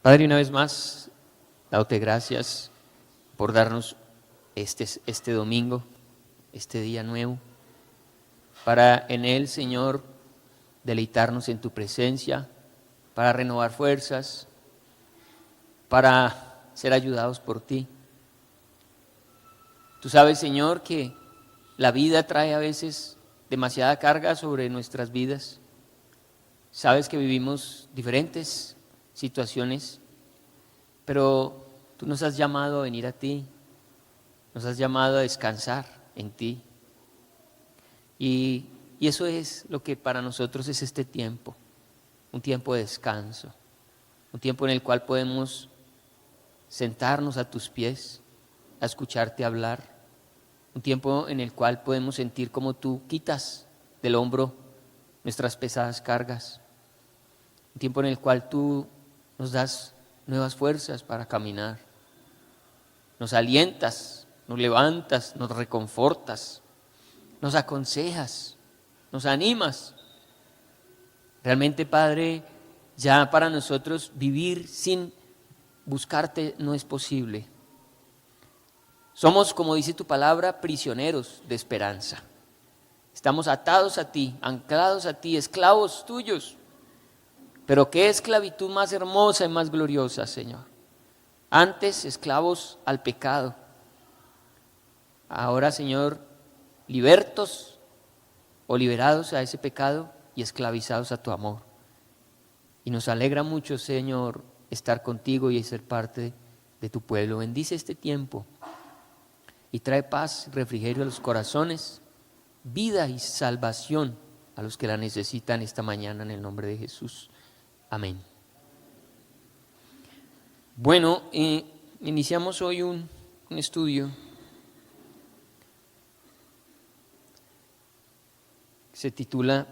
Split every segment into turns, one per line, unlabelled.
Padre, una vez más, dándote gracias por darnos este domingo, este día nuevo, para en él, Señor, deleitarnos en tu presencia, para renovar fuerzas, para ser ayudados por ti. Tú sabes, Señor, que la vida trae a veces demasiada carga sobre nuestras vidas. Sabes que vivimos diferentes situaciones, pero tú nos has llamado a venir a ti, nos has llamado a descansar en ti. Y eso es lo que para nosotros es este tiempo, un tiempo de descanso, un tiempo en el cual podemos sentarnos a tus pies, a escucharte hablar, un tiempo en el cual podemos sentir como tú quitas del hombro nuestras pesadas cargas, un tiempo en el cual tú nos das nuevas fuerzas para caminar, nos alientas, nos levantas, nos reconfortas, nos aconsejas, nos animas. Realmente, Padre, ya para nosotros vivir sin buscarte no es posible. Somos, como dice tu palabra, prisioneros de esperanza. Estamos atados a ti, anclados a ti, esclavos tuyos. Pero qué esclavitud más hermosa y más gloriosa, Señor. Antes esclavos al pecado. Ahora, Señor, libertos o liberados a ese pecado y esclavizados a tu amor. Y nos alegra mucho, Señor, estar contigo y ser parte de tu pueblo. Bendice este tiempo y trae paz y refrigerio a los corazones, vida y salvación a los que la necesitan esta mañana en el nombre de Jesús. Amén. Bueno, iniciamos hoy un estudio. Se titula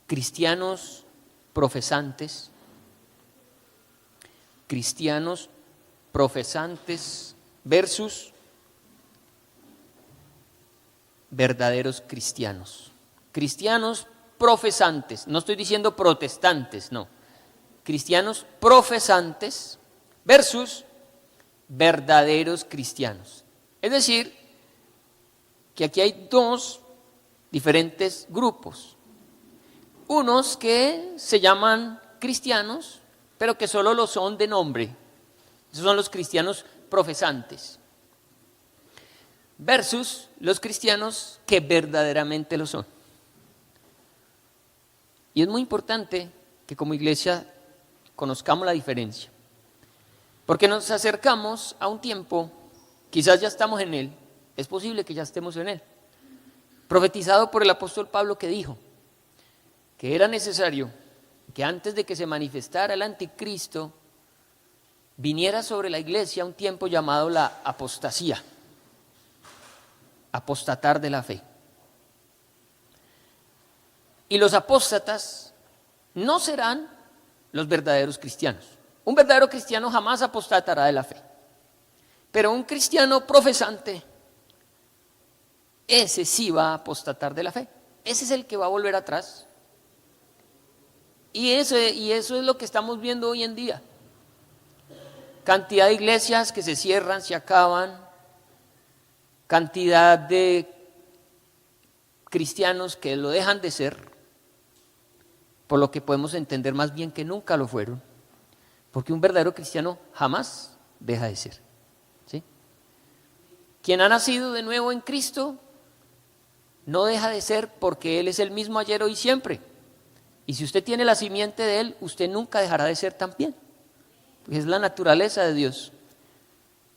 Cristianos profesantes. Cristianos profesantes versus verdaderos cristianos. Cristianos profesantes, no estoy diciendo protestantes, no. Cristianos profesantes versus verdaderos cristianos. Es decir, que aquí hay dos diferentes grupos. Unos que se llaman cristianos, pero que solo lo son de nombre. Esos son los cristianos profesantes. Versus los cristianos que verdaderamente lo son. Y es muy importante que como iglesia conozcamos la diferencia. Porque nos acercamos a un tiempo, quizás ya estamos en él, es posible que ya estemos en él, profetizado por el apóstol Pablo, que dijo que era necesario que antes de que se manifestara el anticristo, viniera sobre la iglesia un tiempo llamado la apostasía, apostatar de la fe. Y los apóstatas no serán los verdaderos cristianos. Un verdadero cristiano jamás apostatará de la fe. Pero un cristiano profesante, ese sí va a apostatar de la fe. Ese es el que va a volver atrás. Y eso es lo que estamos viendo hoy en día. Cantidad de iglesias que se cierran, se acaban. Cantidad de cristianos que lo dejan de ser. Por lo que podemos entender más bien que nunca lo fueron. Porque un verdadero cristiano jamás deja de ser. ¿Sí? Quien ha nacido de nuevo en Cristo no deja de ser, porque Él es el mismo ayer, hoy y siempre. Y si usted tiene la simiente de Él, usted nunca dejará de ser también. Porque es la naturaleza de Dios.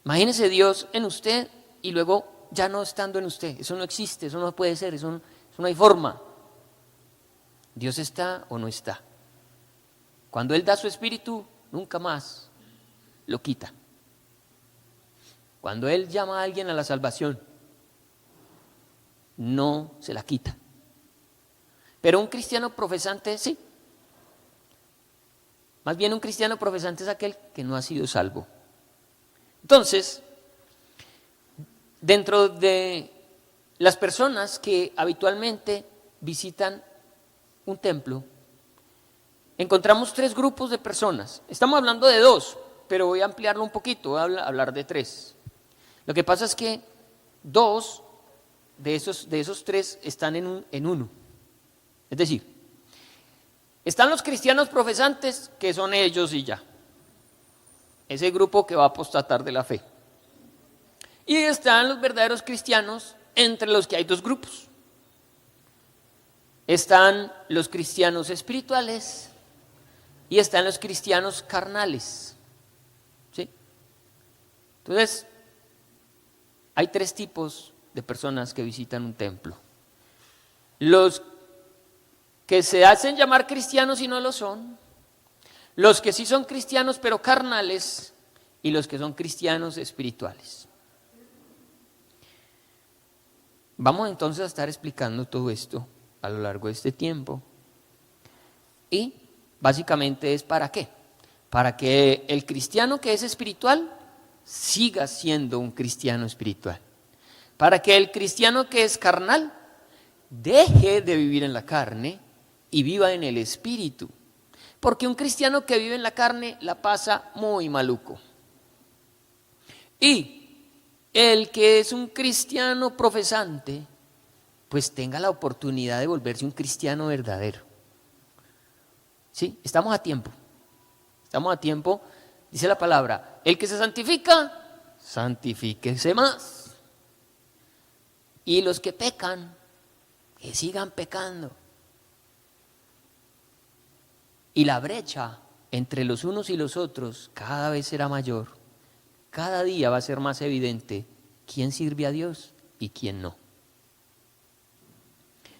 Imagínese Dios en usted y luego ya no estando en usted. Eso no existe, eso no puede ser, eso no hay forma. Dios está o no está. Cuando Él da su espíritu, nunca más lo quita. Cuando Él llama a alguien a la salvación, no se la quita. Pero un cristiano profesante sí. Más bien un cristiano profesante es aquel que no ha sido salvo. Entonces, dentro de las personas que habitualmente visitan un templo, encontramos tres grupos de personas. Estamos hablando de dos, pero voy a ampliarlo un poquito, voy a hablar de tres. Lo que pasa es que dos de esos tres están en uno. Es decir, están los cristianos profesantes, que son ellos y ya. Ese grupo que va a apostatar de la fe. Y están los verdaderos cristianos, entre los que hay dos grupos. Están los cristianos espirituales y están los cristianos carnales. ¿Sí? Entonces, hay tres tipos de personas que visitan un templo. Los que se hacen llamar cristianos y no lo son, los que sí son cristianos pero carnales, y los que son cristianos espirituales. Vamos entonces a estar explicando todo esto a lo largo de este tiempo. Y básicamente es ¿para qué? Para que el cristiano que es espiritual siga siendo un cristiano espiritual. Para que el cristiano que es carnal deje de vivir en la carne y viva en el espíritu. Porque un cristiano que vive en la carne la pasa muy maluco. Y el que es un cristiano profesante, pues tenga la oportunidad de volverse un cristiano verdadero. ¿Sí? Estamos a tiempo. Estamos a tiempo. Dice la palabra, el que se santifica, santifíquese más. Y los que pecan, que sigan pecando. Y la brecha entre los unos y los otros cada vez será mayor. Cada día va a ser más evidente quién sirve a Dios y quién no.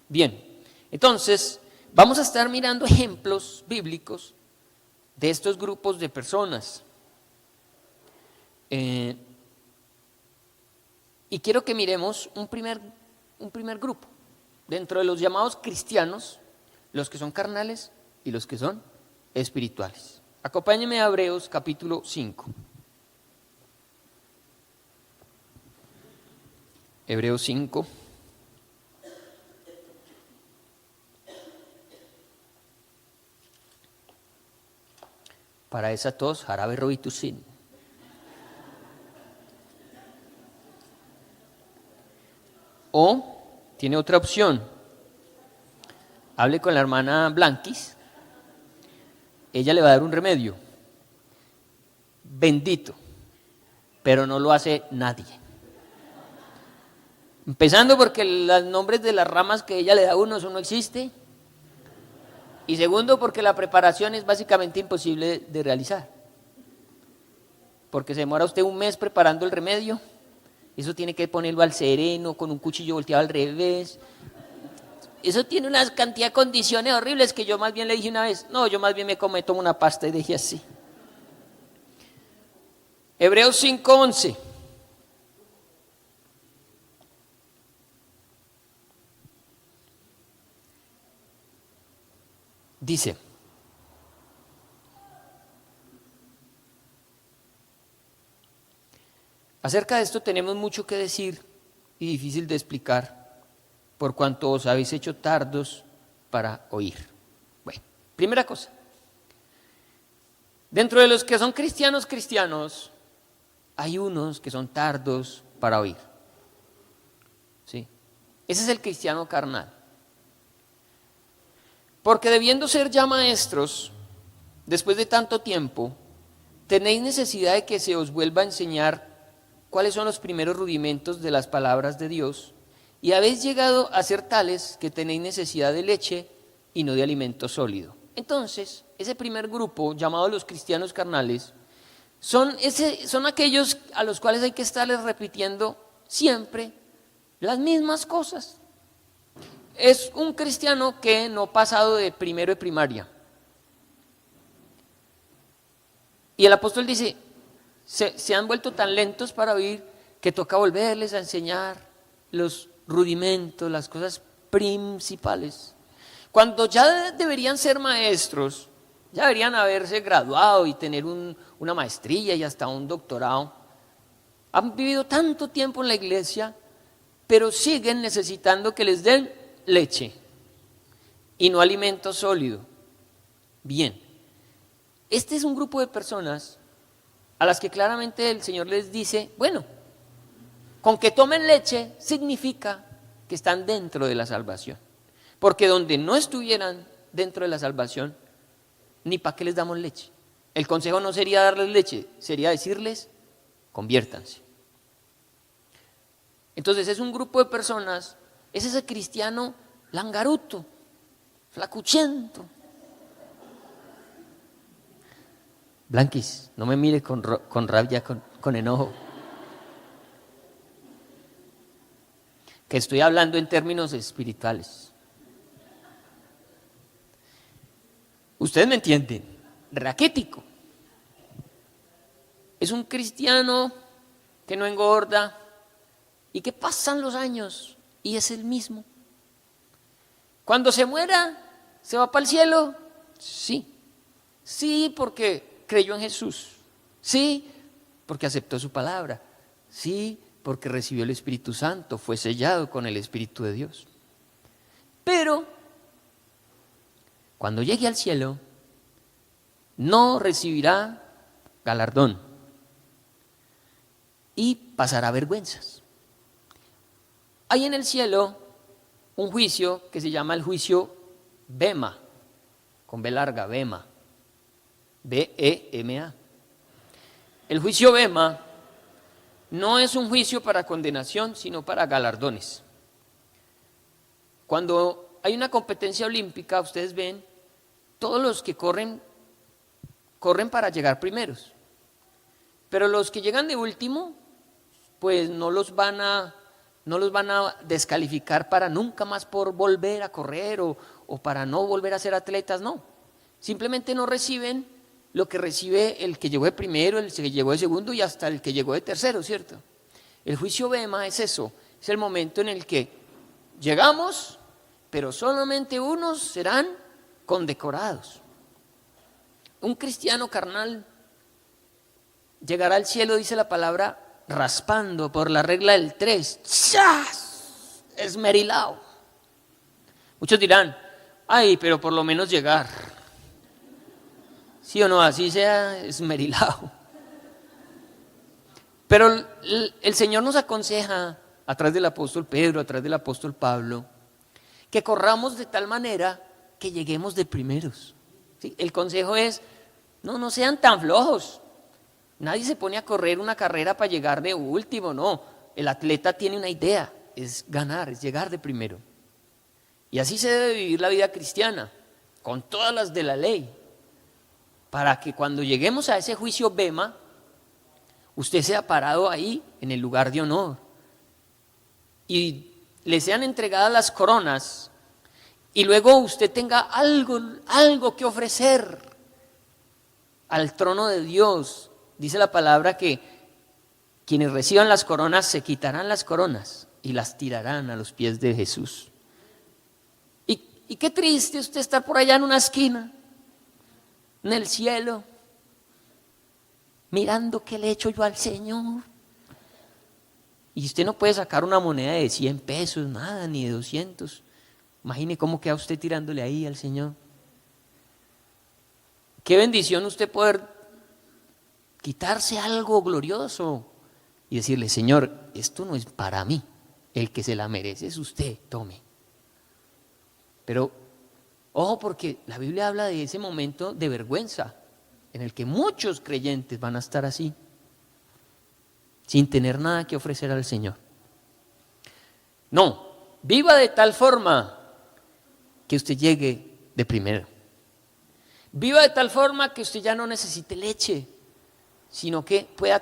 Bien, entonces vamos a estar mirando ejemplos bíblicos de estos grupos de personas. Y quiero que miremos un primer grupo. Dentro de los llamados cristianos, los que son carnales y los que son espirituales. Acompáñenme a Hebreos capítulo 5. Hebreos 5. Para esa tos, jarabe Robitussin. O tiene otra opción. Hable con la hermana Blanquis. Ella le va a dar un remedio. Bendito. Pero no lo hace nadie. Empezando porque los nombres de las ramas que ella le da a uno, eso no existe. Y segundo porque la preparación es básicamente imposible de realizar. Porque se demora usted un mes preparando el remedio. Eso tiene que ponerlo al sereno, con un cuchillo volteado al revés. Eso tiene una cantidad de condiciones horribles que yo más bien le dije una vez, no, yo más bien me tomo una pasta y dije así. Hebreos 5:11. Dice, acerca de esto tenemos mucho que decir y difícil de explicar, por cuanto os habéis hecho tardos para oír. Bueno, primera cosa, dentro de los que son cristianos, hay unos que son tardos para oír. ¿Sí? Ese es el cristiano carnal. Porque debiendo ser ya maestros, después de tanto tiempo, tenéis necesidad de que se os vuelva a enseñar cuáles son los primeros rudimentos de las palabras de Dios, y habéis llegado a ser tales que tenéis necesidad de leche y no de alimento sólido. Entonces, ese primer grupo, llamado los cristianos carnales, son aquellos a los cuales hay que estarles repitiendo siempre las mismas cosas. Es un cristiano que no ha pasado de primero de primaria. Y el apóstol dice, se han vuelto tan lentos para oír que toca volverles a enseñar los rudimentos, las cosas principales. Cuando ya deberían ser maestros, ya deberían haberse graduado y tener una maestría y hasta un doctorado. Han vivido tanto tiempo en la iglesia, pero siguen necesitando que les den leche y no alimento sólido. Bien, este es un grupo de personas a las que claramente el Señor les dice, bueno, con que tomen leche significa que están dentro de la salvación. Porque donde no estuvieran dentro de la salvación, ni para qué les damos leche. El consejo no sería darles leche, sería decirles, conviértanse. Entonces es un grupo de personas, es ese cristiano langaruto, flacuchento. Blanquis, no me mire con rabia, con enojo. Que estoy hablando en términos espirituales. Ustedes me entienden, raquítico. Es un cristiano que no engorda y que pasan los años y es el mismo. Cuando se muera, ¿se va para el cielo? Sí. Sí, porque creyó en Jesús. Sí, porque aceptó su palabra. Sí, porque recibió el Espíritu Santo, fue sellado con el Espíritu de Dios. Pero cuando llegue al cielo, no recibirá galardón y pasará vergüenzas. Hay en el cielo un juicio que se llama el juicio Bema, con B larga, Bema, B-E-M-A. El juicio Bema no es un juicio para condenación, sino para galardones. Cuando hay una competencia olímpica, ustedes ven, todos los que corren para llegar primeros. Pero los que llegan de último, pues no los van a descalificar para nunca más por volver a correr o para no volver a ser atletas, no. Simplemente no reciben lo que recibe el que llegó de primero, el que llegó de segundo y hasta el que llegó de tercero, ¿cierto? El juicio Bema es eso, es el momento en el que llegamos, pero solamente unos serán condecorados. Un cristiano carnal llegará al cielo, dice la palabra, raspando por la regla del 3. ¡Chas! Esmerilao. Muchos dirán, ay, pero por lo menos llegar. ¿Sí o no? Así sea esmerilao. Pero el Señor nos aconseja, a través del apóstol Pedro, a través del apóstol Pablo, que corramos de tal manera que lleguemos de primeros. ¿Sí? El consejo es, no sean tan flojos. Nadie se pone a correr una carrera para llegar de último, no. El atleta tiene una idea, es ganar, es llegar de primero. Y así se debe vivir la vida cristiana, con todas las de la ley, para que cuando lleguemos a ese juicio Bema, usted sea parado ahí en el lugar de honor y le sean entregadas las coronas y luego usted tenga algo que ofrecer al trono de Dios. Dice la palabra que quienes reciban las coronas se quitarán las coronas y las tirarán a los pies de Jesús. Y qué triste usted estar por allá en una esquina, en el cielo, mirando qué le he hecho yo al Señor. Y usted no puede sacar una moneda de 100 pesos, nada, ni de 200. Imagine cómo queda usted tirándole ahí al Señor. Qué bendición usted poder quitarse algo glorioso y decirle, Señor, esto no es para mí, el que se la merece es usted, tome. Pero, ojo, porque la Biblia habla de ese momento de vergüenza, en el que muchos creyentes van a estar así, sin tener nada que ofrecer al Señor. No, viva de tal forma que usted llegue de primero. Viva de tal forma que usted ya no necesite leche, sino que pueda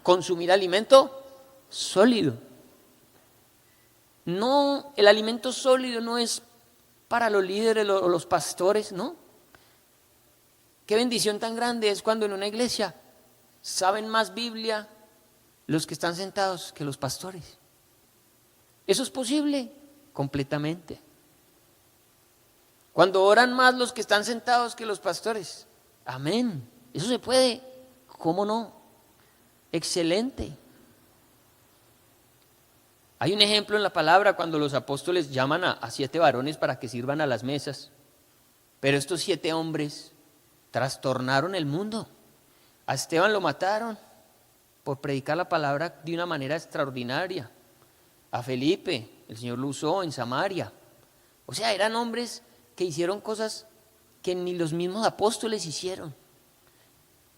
consumir alimento sólido. No, el alimento sólido no es para los líderes o los pastores, ¿no? Qué bendición tan grande es cuando en una iglesia saben más Biblia los que están sentados que los pastores. Eso es posible completamente. Cuando oran más los que están sentados que los pastores. Amén. Eso se puede. ¿Cómo no? Excelente. Hay un ejemplo en la palabra cuando los apóstoles llaman a 7 varones para que sirvan a las mesas. Pero estos 7 hombres trastornaron el mundo. A Esteban lo mataron por predicar la palabra de una manera extraordinaria. A Felipe, el Señor lo usó en Samaria. O sea, eran hombres que hicieron cosas que ni los mismos apóstoles hicieron.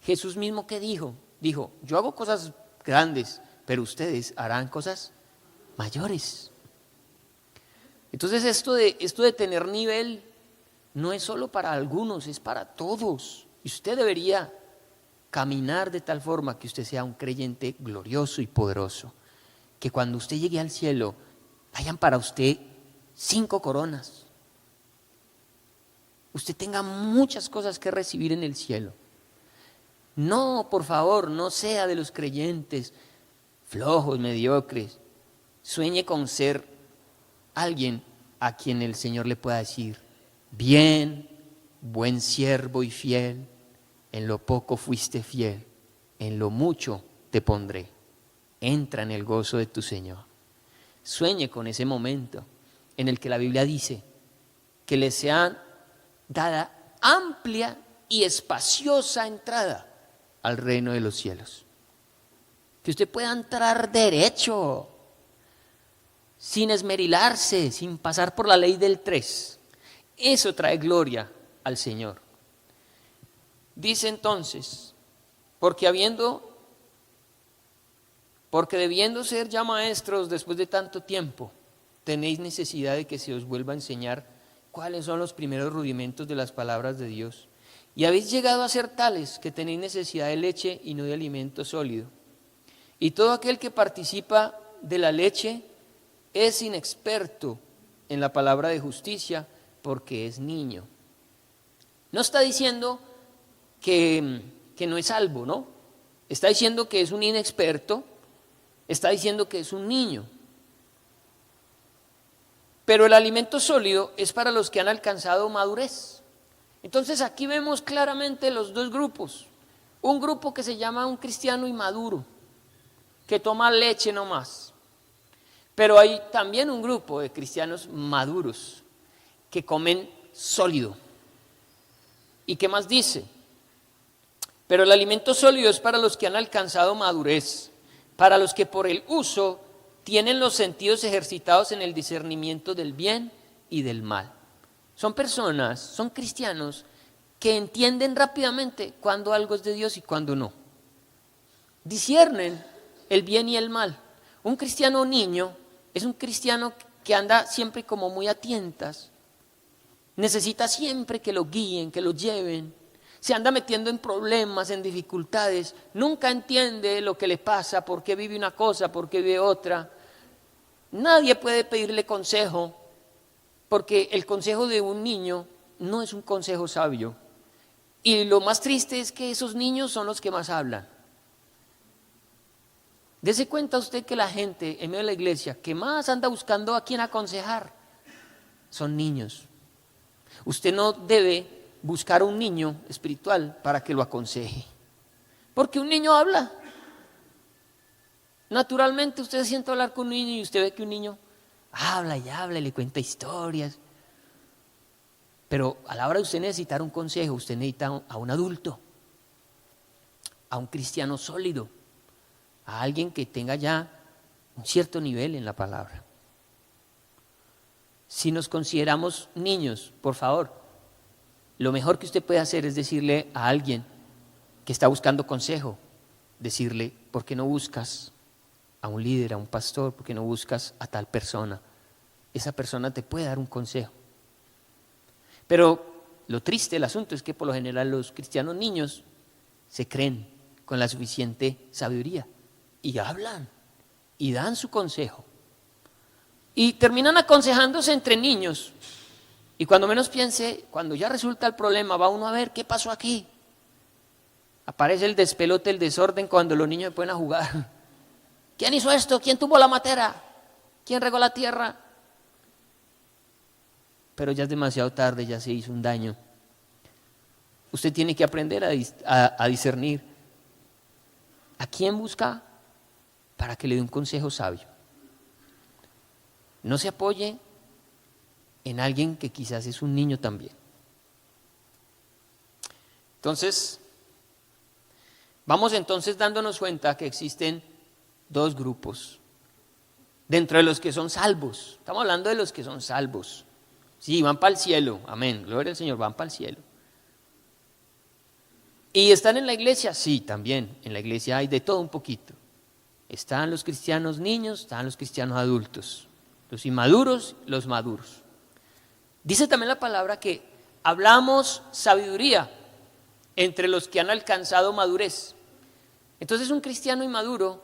Jesús mismo, ¿qué dijo? Dijo, yo hago cosas grandes, pero ustedes harán cosas mayores. Entonces esto de tener nivel no es solo para algunos, es para todos. Y usted debería caminar de tal forma que usted sea un creyente glorioso y poderoso. Que cuando usted llegue al cielo, hayan para usted 5 coronas. Usted tenga muchas cosas que recibir en el cielo. No, por favor, no sea de los creyentes flojos, mediocres. Sueñe con ser alguien a quien el Señor le pueda decir, bien, buen siervo y fiel, en lo poco fuiste fiel, en lo mucho te pondré. Entra en el gozo de tu Señor. Sueñe con ese momento en el que la Biblia dice que le sea dada amplia y espaciosa entrada al reino de los cielos. Que usted pueda entrar derecho, sin esmerilarse, sin pasar por la ley del 3. Eso trae gloria al Señor. Dice entonces, porque debiendo ser ya maestros después de tanto tiempo, tenéis necesidad de que se os vuelva a enseñar cuáles son los primeros rudimentos de las palabras de Dios. Y habéis llegado a ser tales que tenéis necesidad de leche y no de alimento sólido. Y todo aquel que participa de la leche es inexperto en la palabra de justicia porque es niño. No está diciendo que no es salvo, ¿no? Está diciendo que es un inexperto, está diciendo que es un niño. Pero el alimento sólido es para los que han alcanzado madurez. Entonces aquí vemos claramente los 2 grupos. Un grupo que se llama un cristiano inmaduro, que toma leche nomás. Pero hay también un grupo de cristianos maduros que comen sólido. ¿Y qué más dice? Pero el alimento sólido es para los que han alcanzado madurez, para los que por el uso tienen los sentidos ejercitados en el discernimiento del bien y del mal. Son personas, son cristianos que entienden rápidamente cuando algo es de Dios y cuando no. Disciernen el bien y el mal. Un cristiano niño es un cristiano que anda siempre como muy a tientas. Necesita siempre que lo guíen, que lo lleven. Se anda metiendo en problemas, en dificultades. Nunca entiende lo que le pasa, por qué vive una cosa, por qué vive otra. Nadie puede pedirle consejo, porque el consejo de un niño no es un consejo sabio. Y lo más triste es que esos niños son los que más hablan. Dese cuenta usted que la gente en medio de la iglesia que más anda buscando a quien aconsejar son niños. Usted no debe buscar a un niño espiritual para que lo aconseje, porque un niño habla. Naturalmente usted se sienta a hablar con un niño y usted ve que un niño habla y le cuenta historias. Pero a la hora de usted necesitar un consejo, usted necesita a un adulto, a un cristiano sólido, a alguien que tenga ya un cierto nivel en la palabra. Si nos consideramos niños, por favor, lo mejor que usted puede hacer es decirle a alguien que está buscando consejo, decirle, ¿por qué no buscas a un líder, a un pastor? ¿Por qué no buscas a tal persona? Esa persona te puede dar un consejo. Pero lo triste del asunto es que por lo general los cristianos niños se creen con la suficiente sabiduría y hablan y dan su consejo. Y terminan aconsejándose entre niños. Y cuando menos piense, cuando ya resulta el problema, va uno a ver qué pasó aquí. Aparece el despelote, el desorden cuando los niños se ponen a jugar. ¿Quién hizo esto? ¿Quién tuvo la matera? ¿Quién regó la tierra? Pero ya es demasiado tarde, ya se hizo un daño. Usted tiene que aprender a discernir a quién busca para que le dé un consejo sabio. No se apoye en alguien que quizás es un niño también. Entonces, vamos entonces dándonos cuenta que existen dos grupos dentro de los que son salvos. Estamos hablando de los que son salvos. Sí, van para el cielo, amén, gloria al Señor, van para el cielo. ¿Y están en la iglesia? Sí, también, en la iglesia hay de todo un poquito. Están los cristianos niños, están los cristianos adultos, los inmaduros, los maduros. Dice también la palabra que hablamos sabiduría entre los que han alcanzado madurez. Entonces un cristiano inmaduro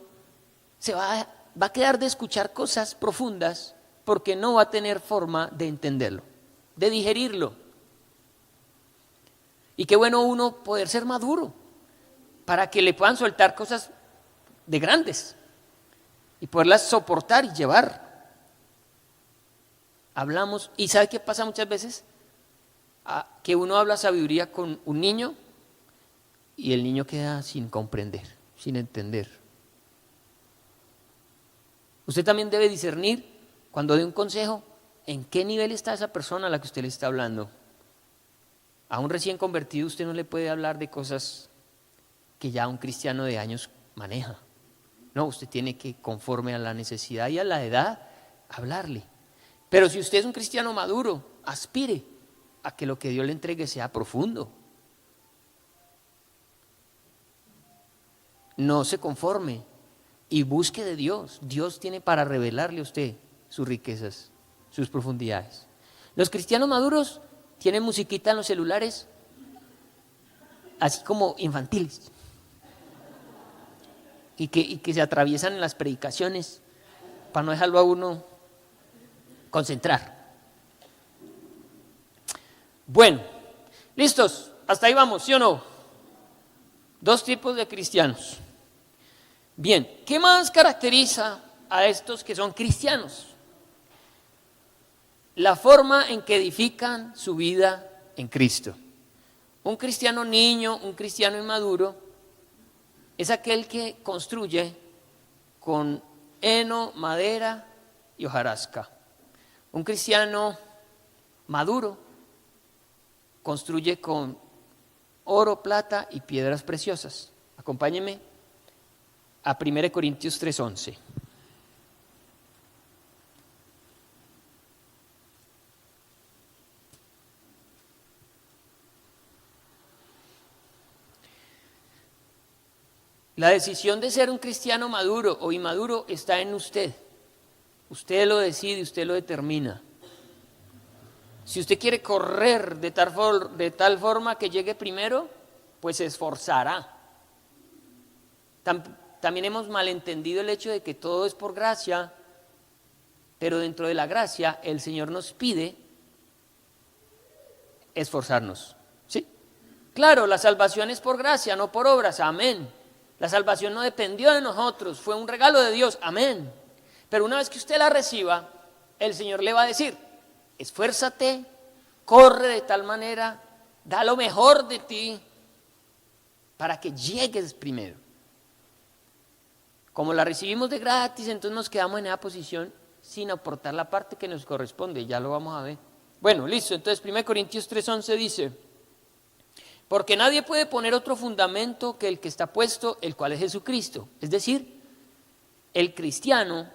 se va a quedar de escuchar cosas profundas porque no va a tener forma de entenderlo, de digerirlo. Y qué bueno uno poder ser maduro para que le puedan soltar cosas de grandes y poderlas soportar y llevar. Hablamos, y ¿sabe qué pasa muchas veces? Que uno habla sabiduría con un niño y el niño queda sin comprender, sin entender. Usted también debe discernir cuando dé un consejo en qué nivel está esa persona a la que usted le está hablando. A un recién convertido usted no le puede hablar de cosas que ya un cristiano de años maneja. No, usted tiene que, conforme a la necesidad y a la edad, hablarle. Pero si usted es un cristiano maduro, aspire a que lo que Dios le entregue sea profundo. No se conforme y busque de Dios. Dios tiene para revelarle a usted sus riquezas, sus profundidades. Los cristianos maduros tienen musiquita en los celulares, así como infantiles, y que se atraviesan en las predicaciones para no dejarlo a uno concentrar. Bueno, ¿listos? Hasta ahí vamos, ¿sí o no? Dos tipos de cristianos. Bien, ¿qué más caracteriza a estos que son cristianos? La forma en que edifican su vida en Cristo. Un cristiano niño, un cristiano inmaduro, es aquel que construye con heno, madera y hojarasca. Un cristiano maduro construye con oro, plata y piedras preciosas. Acompáñenme a 1 Corintios 3:11. La decisión de ser un cristiano maduro o inmaduro está en usted. Usted lo decide, usted lo determina. Si usted quiere correr de tal forma que llegue primero, pues se esforzará. También hemos malentendido el hecho de que todo es por gracia, pero dentro de la gracia el Señor nos pide esforzarnos. ¿Sí? Claro, la salvación es por gracia, no por obras, amén. La salvación no dependió de nosotros, fue un regalo de Dios, amén. Pero una vez que usted la reciba, el Señor le va a decir, esfuérzate, corre de tal manera, da lo mejor de ti para que llegues primero. Como la recibimos de gratis, entonces nos quedamos en esa posición sin aportar la parte que nos corresponde, ya lo vamos a ver. Bueno, listo, entonces 1 Corintios 3:11 dice, porque nadie puede poner otro fundamento que el que está puesto, el cual es Jesucristo. Es decir, el cristiano,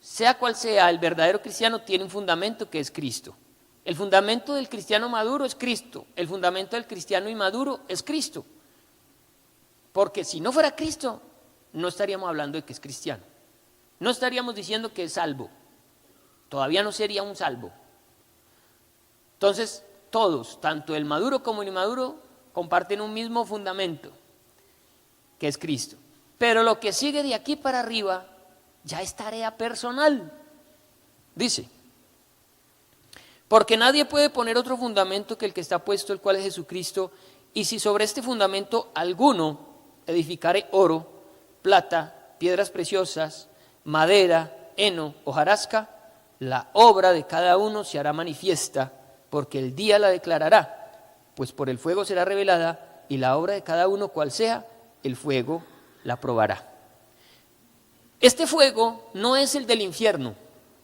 sea cual sea, el verdadero cristiano tiene un fundamento que es Cristo. El fundamento del cristiano maduro es Cristo. El fundamento del cristiano inmaduro es Cristo. Porque si no fuera Cristo, no estaríamos hablando de que es cristiano. No estaríamos diciendo que es salvo. Todavía no sería un salvo. Entonces, todos, tanto el maduro como el inmaduro, comparten un mismo fundamento, que es Cristo. Pero lo que sigue de aquí para arriba ya es tarea personal. Dice, porque nadie puede poner otro fundamento que el que está puesto, el cual es Jesucristo, y si sobre este fundamento alguno edificare oro, plata, piedras preciosas, madera, heno, hojarasca, la obra de cada uno se hará manifiesta, porque el día la declarará, pues por el fuego será revelada, y la obra de cada uno cual sea, el fuego la probará. Este fuego no es el del infierno,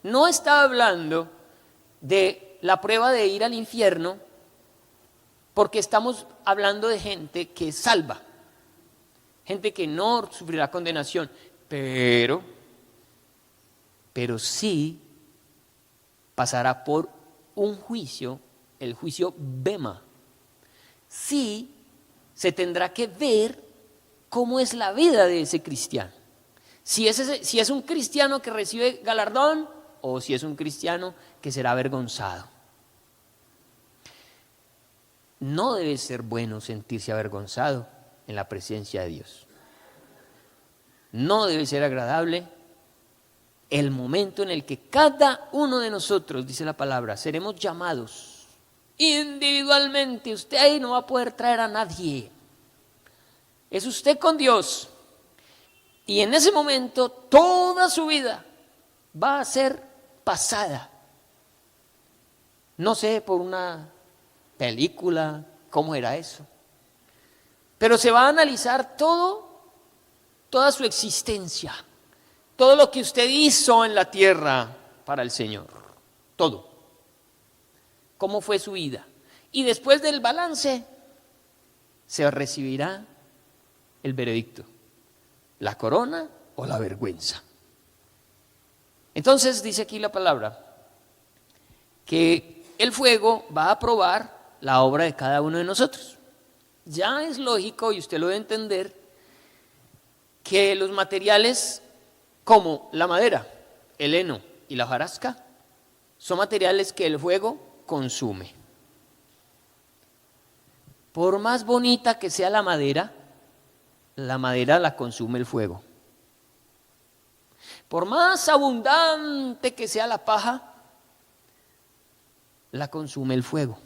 no está hablando de la prueba de ir al infierno porque estamos hablando de gente que es salva, gente que no sufrirá condenación, pero sí pasará por un juicio, el juicio Bema. Sí se tendrá que ver cómo es la vida de ese cristiano. Si es un cristiano que recibe galardón o si es un cristiano que será avergonzado. No debe ser bueno sentirse avergonzado en la presencia de Dios. No debe ser agradable el momento en el que cada uno de nosotros, dice la palabra, seremos llamados individualmente. Usted ahí no va a poder traer a nadie. Es usted con Dios. Y en ese momento toda su vida va a ser pasada. No sé, por una película, cómo era eso. Pero se va a analizar toda su existencia. Todo lo que usted hizo en la tierra para el Señor. Todo. ¿Cómo fue su vida? Y después del balance se recibirá el veredicto. La corona o la vergüenza. Entonces dice aquí la palabra que el fuego va a probar la obra de cada uno de nosotros. Ya es lógico, y usted lo debe entender, que los materiales como la madera, el heno y la hojarasca son materiales que el fuego consume. Por más bonita que sea la madera la consume el fuego. Por más abundante que sea la paja, la consume el fuego.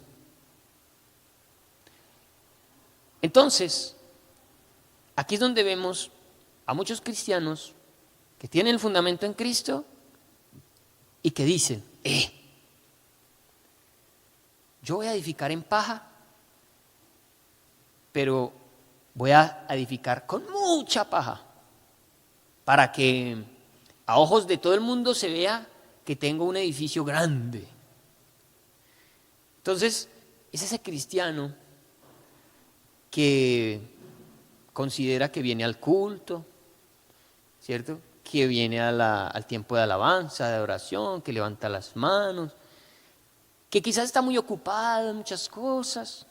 Entonces, aquí es donde vemos a muchos cristianos que tienen el fundamento en Cristo y que dicen, yo voy a edificar en paja, pero voy a edificar con mucha paja para que a ojos de todo el mundo se vea que tengo un edificio grande. Entonces, es ese cristiano que considera que viene al culto, ¿cierto? Que viene al tiempo de alabanza, de oración, que levanta las manos, que quizás está muy ocupado en muchas cosas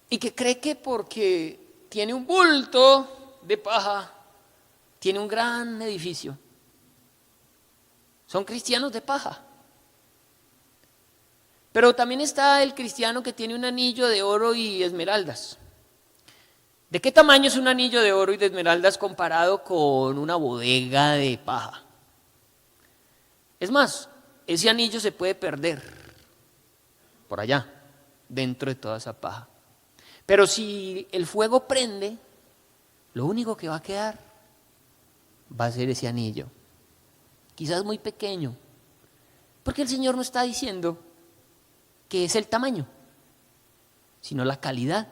y que cree que porque tiene un bulto de paja, tiene un gran edificio. Son cristianos de paja. Pero también está el cristiano que tiene un anillo de oro y esmeraldas. ¿De qué tamaño es un anillo de oro y de esmeraldas comparado con una bodega de paja? Es más, ese anillo se puede perder por allá, dentro de toda esa paja. Pero si el fuego prende, lo único que va a quedar va a ser ese anillo. Quizás muy pequeño, porque el Señor no está diciendo que es el tamaño, sino la calidad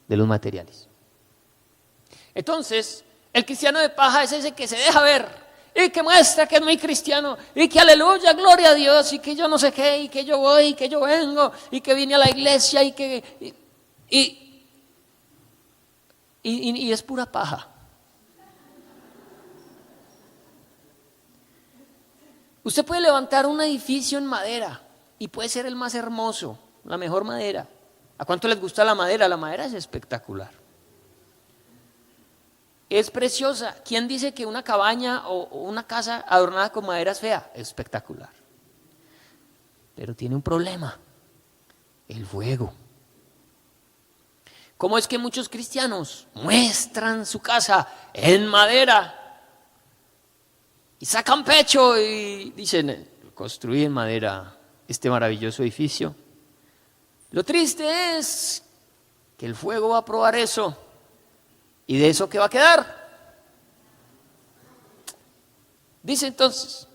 de los materiales. Entonces, el cristiano de paja es ese que se deja ver y que muestra que es muy cristiano y que aleluya, gloria a Dios y que yo no sé qué y que yo voy y que yo vengo y que vine a la iglesia y que y es pura paja. Usted puede levantar un edificio en madera y puede ser el más hermoso, la mejor madera. ¿A cuánto les gusta la madera? La madera es espectacular. Es preciosa. ¿Quién dice que una cabaña o una casa adornada con madera es fea? Es espectacular. Pero tiene un problema: el fuego. ¿Cómo es que muchos cristianos muestran su casa en madera y sacan pecho y dicen, construí en madera este maravilloso edificio? Lo triste es que el fuego va a probar eso. ¿Y de eso qué va a quedar? Dice entonces,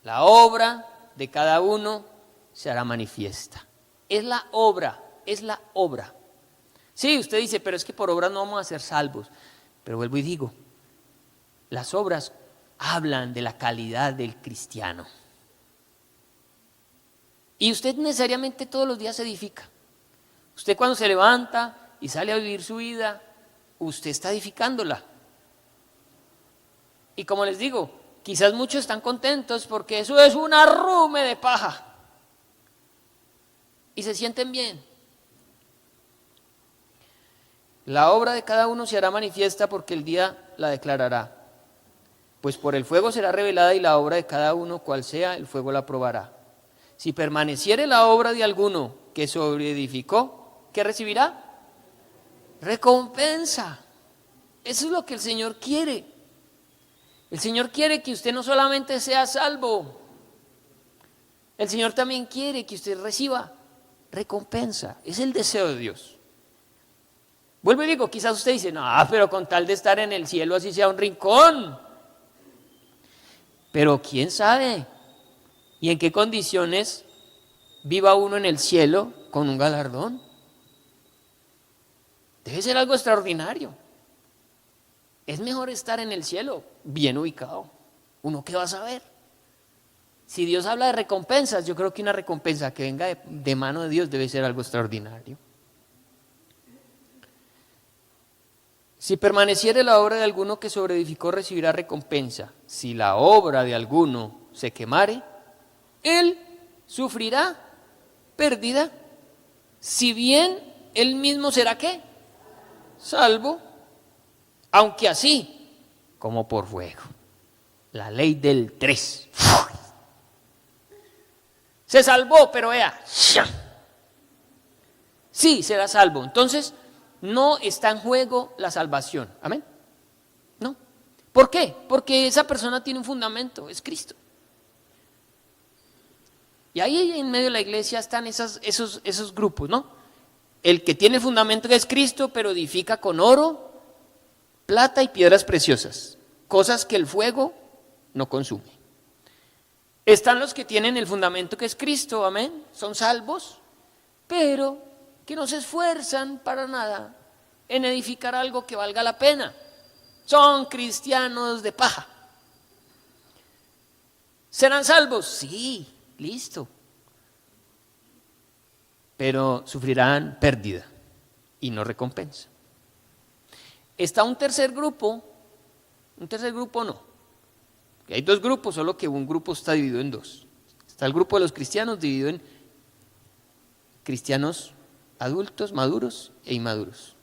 la obra de cada uno se hará manifiesta. Es la obra, es la obra. Sí, usted dice, pero es que por obras no vamos a ser salvos. Pero vuelvo y digo, las obras hablan de la calidad del cristiano. Y usted necesariamente todos los días se edifica. Usted cuando se levanta y sale a vivir su vida, usted está edificándola. Y como les digo, quizás muchos están contentos porque eso es un arrume de paja. Y se sienten bien. La obra de cada uno se hará manifiesta porque el día la declarará. Pues por el fuego será revelada y la obra de cada uno, cual sea, el fuego la probará. Si permaneciere la obra de alguno que sobreedificó, ¿qué recibirá? Recompensa. Eso es lo que el Señor quiere. El Señor quiere que usted no solamente sea salvo, el Señor también quiere que usted reciba recompensa. Es el deseo de Dios. Vuelvo y digo, quizás usted dice, no, pero con tal de estar en el cielo así sea un rincón. Pero quién sabe, y en qué condiciones viva uno en el cielo con un galardón. Debe ser algo extraordinario. Es mejor estar en el cielo bien ubicado. ¿Uno qué va a saber? Si Dios habla de recompensas, yo creo que una recompensa que venga de mano de Dios debe ser algo extraordinario. Si permaneciere la obra de alguno que sobreedificó, recibirá recompensa. Si la obra de alguno se quemare, él sufrirá pérdida. Si bien él mismo será ¿qué? Salvo, aunque así como por fuego. La ley del 3. Se salvó, pero vea, sí será salvo. Entonces, no está en juego la salvación. Amén. No. ¿Por qué? Porque esa persona tiene un fundamento, es Cristo. Y ahí en medio de la iglesia están esos grupos, ¿no? El que tiene el fundamento que es Cristo, pero edifica con oro, plata y piedras preciosas, cosas que el fuego no consume. Están los que tienen el fundamento que es Cristo, amén, son salvos, pero que no se esfuerzan para nada en edificar algo que valga la pena. Son cristianos de paja. ¿Serán salvos? Sí, listo. Pero sufrirán pérdida y no recompensa. Está un tercer grupo no. Hay dos grupos, solo que un grupo está dividido en dos. Está el grupo de los cristianos dividido en cristianos adultos, maduros e inmaduros.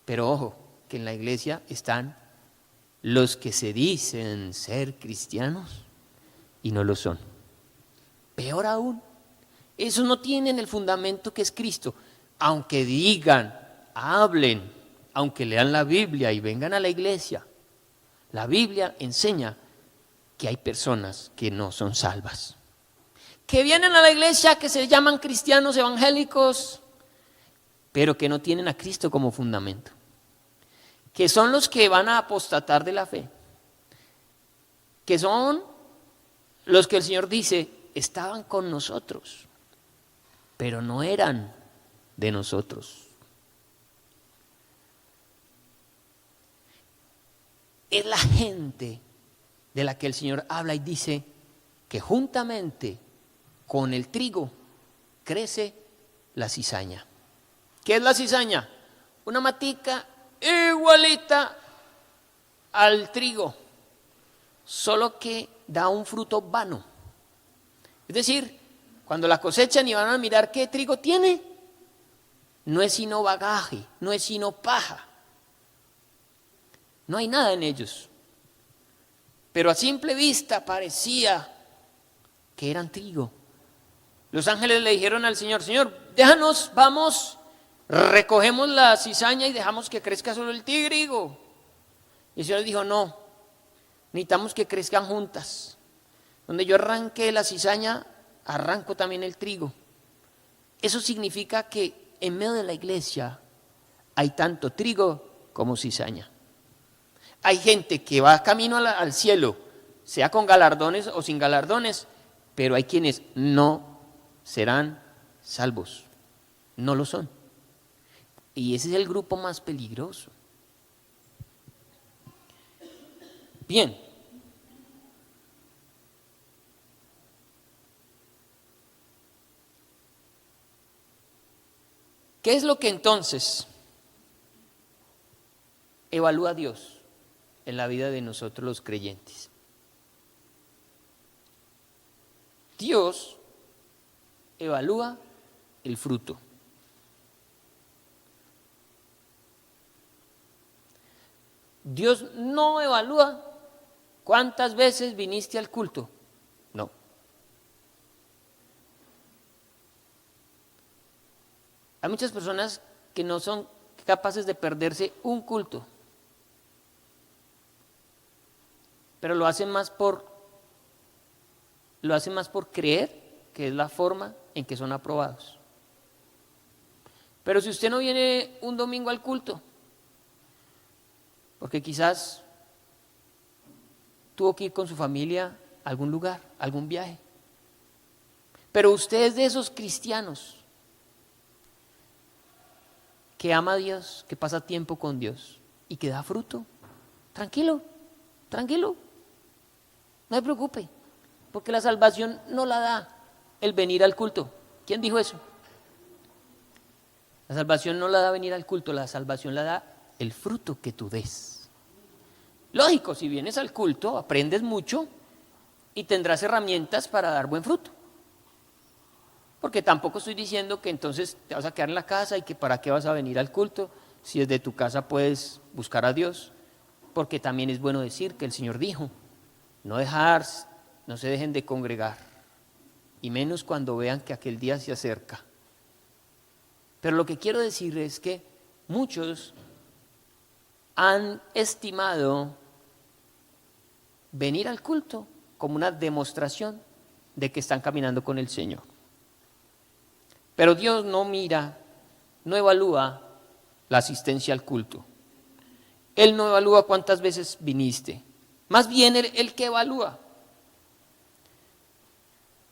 Pero ojo, que en la iglesia están los que se dicen ser cristianos y no lo son. Peor aún, esos no tienen el fundamento que es Cristo. Aunque digan, hablen, aunque lean la Biblia y vengan a la iglesia, la Biblia enseña que hay personas que no son salvas, que vienen a la iglesia, que se llaman cristianos evangélicos, pero que no tienen a Cristo como fundamento, que son los que van a apostatar de la fe, que son los que el Señor dice, estaban con nosotros, pero no eran de nosotros. Es la gente de la que el Señor habla y dice que juntamente con el trigo crece la cizaña. ¿Qué es la cizaña? Una matica igualita al trigo, solo que da un fruto vano. Es decir, cuando la cosechan y van a mirar qué trigo tiene, no es sino bagaje, no es sino paja. No hay nada en ellos. Pero a simple vista parecía que eran trigo. Los ángeles le dijeron al Señor, Señor, déjanos, vamos, recogemos la cizaña y dejamos que crezca solo el trigo. Y el Señor dijo, no, necesitamos que crezcan juntas. Donde yo arranque la cizaña, arranco también el trigo. Eso significa que en medio de la iglesia hay tanto trigo como cizaña. Hay gente que va camino al cielo, sea con galardones o sin galardones, pero hay quienes no serán salvos, no lo son. Y ese es el grupo más peligroso. Bien. ¿Qué es lo que entonces evalúa Dios en la vida de nosotros los creyentes? Dios evalúa el fruto. Dios no evalúa cuántas veces viniste al culto. No. Hay muchas personas que no son capaces de perderse un culto, pero lo hacen más por creer que es la forma en que son aprobados. Pero si usted no viene un domingo al culto, porque quizás tuvo que ir con su familia a algún lugar, a algún viaje, pero usted es de esos cristianos que ama a Dios, que pasa tiempo con Dios y que da fruto, tranquilo, tranquilo, no se preocupe, porque la salvación no la da el venir al culto. ¿Quién dijo eso? La salvación no la da venir al culto, la salvación la da el fruto que tú des. Lógico, si vienes al culto, aprendes mucho y tendrás herramientas para dar buen fruto. Porque tampoco estoy diciendo que entonces te vas a quedar en la casa y que para qué vas a venir al culto, si desde tu casa puedes buscar a Dios, porque también es bueno decir que el Señor dijo, no se dejen de congregar, y menos cuando vean que aquel día se acerca. Pero lo que quiero decir es que muchos han estimado venir al culto como una demostración de que están caminando con el Señor. Pero Dios no mira, no evalúa la asistencia al culto. Él no evalúa cuántas veces viniste. Más bien el que evalúa.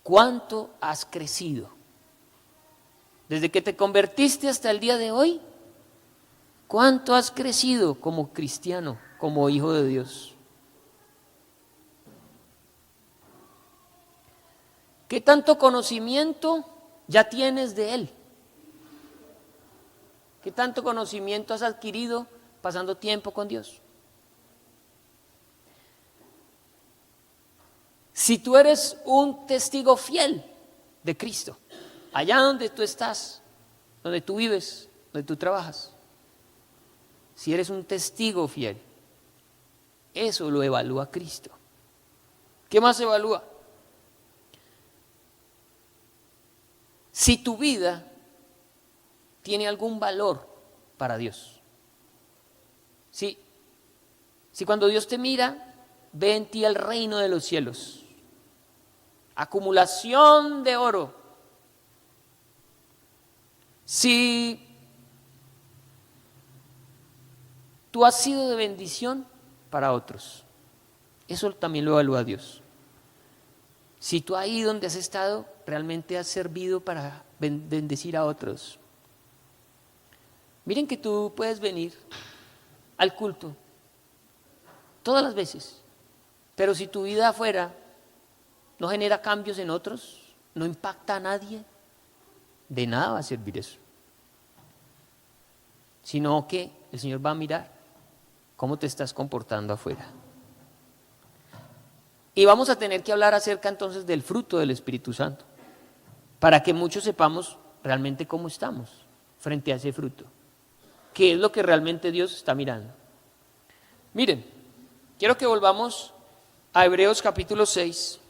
¿Cuánto has crecido? Desde que te convertiste hasta el día de hoy, ¿cuánto has crecido como cristiano, como hijo de Dios? ¿Qué tanto conocimiento ya tienes de Él? ¿Qué tanto conocimiento has adquirido pasando tiempo con Dios? Si tú eres un testigo fiel de Cristo, allá donde tú estás, donde tú vives, donde tú trabajas, si eres un testigo fiel, eso lo evalúa Cristo. ¿Qué más evalúa? Si tu vida tiene algún valor para Dios. Si cuando Dios te mira, ve en ti el reino de los cielos, acumulación de oro. Si tú has sido de bendición para otros, eso también lo evalúa Dios. Si tú ahí donde has estado realmente has servido para bendecir a otros. Miren que tú puedes venir al culto todas las veces, pero si tu vida afuera no genera cambios en otros, no impacta a nadie, de nada va a servir eso. Sino que el Señor va a mirar cómo te estás comportando afuera. Y vamos a tener que hablar acerca entonces del fruto del Espíritu Santo, para que muchos sepamos realmente cómo estamos frente a ese fruto, qué es lo que realmente Dios está mirando. Miren, quiero que volvamos a Hebreos capítulo 6.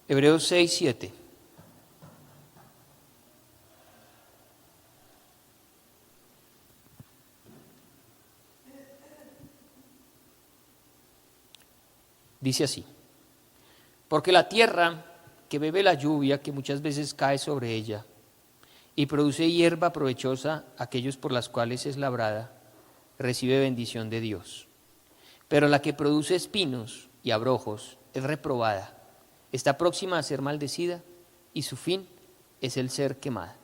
Hebreos 6, 7. Dice así: porque la tierra que bebe la lluvia que muchas veces cae sobre ella y produce hierba provechosa a aquellos por las cuales es labrada, recibe bendición de Dios. pero la que produce espinos y abrojos es reprobada, está próxima a ser maldecida y su fin es el ser quemada.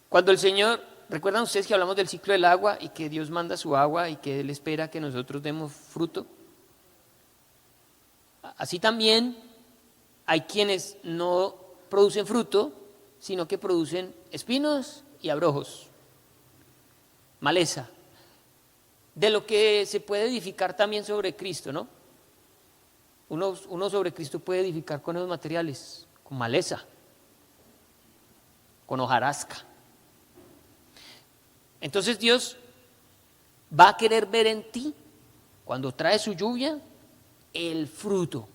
Cuando el Señor, ¿recuerdan ustedes que hablamos del ciclo del agua y que Dios manda su agua y que Él espera que nosotros demos fruto? Así también hay quienes no producen fruto, sino que producen espinos y abrojos, maleza, de lo que se puede edificar también sobre Cristo, ¿no? Uno sobre Cristo puede edificar con esos materiales, con maleza, con hojarasca. Entonces Dios va a querer ver en ti, cuando trae su lluvia, el fruto.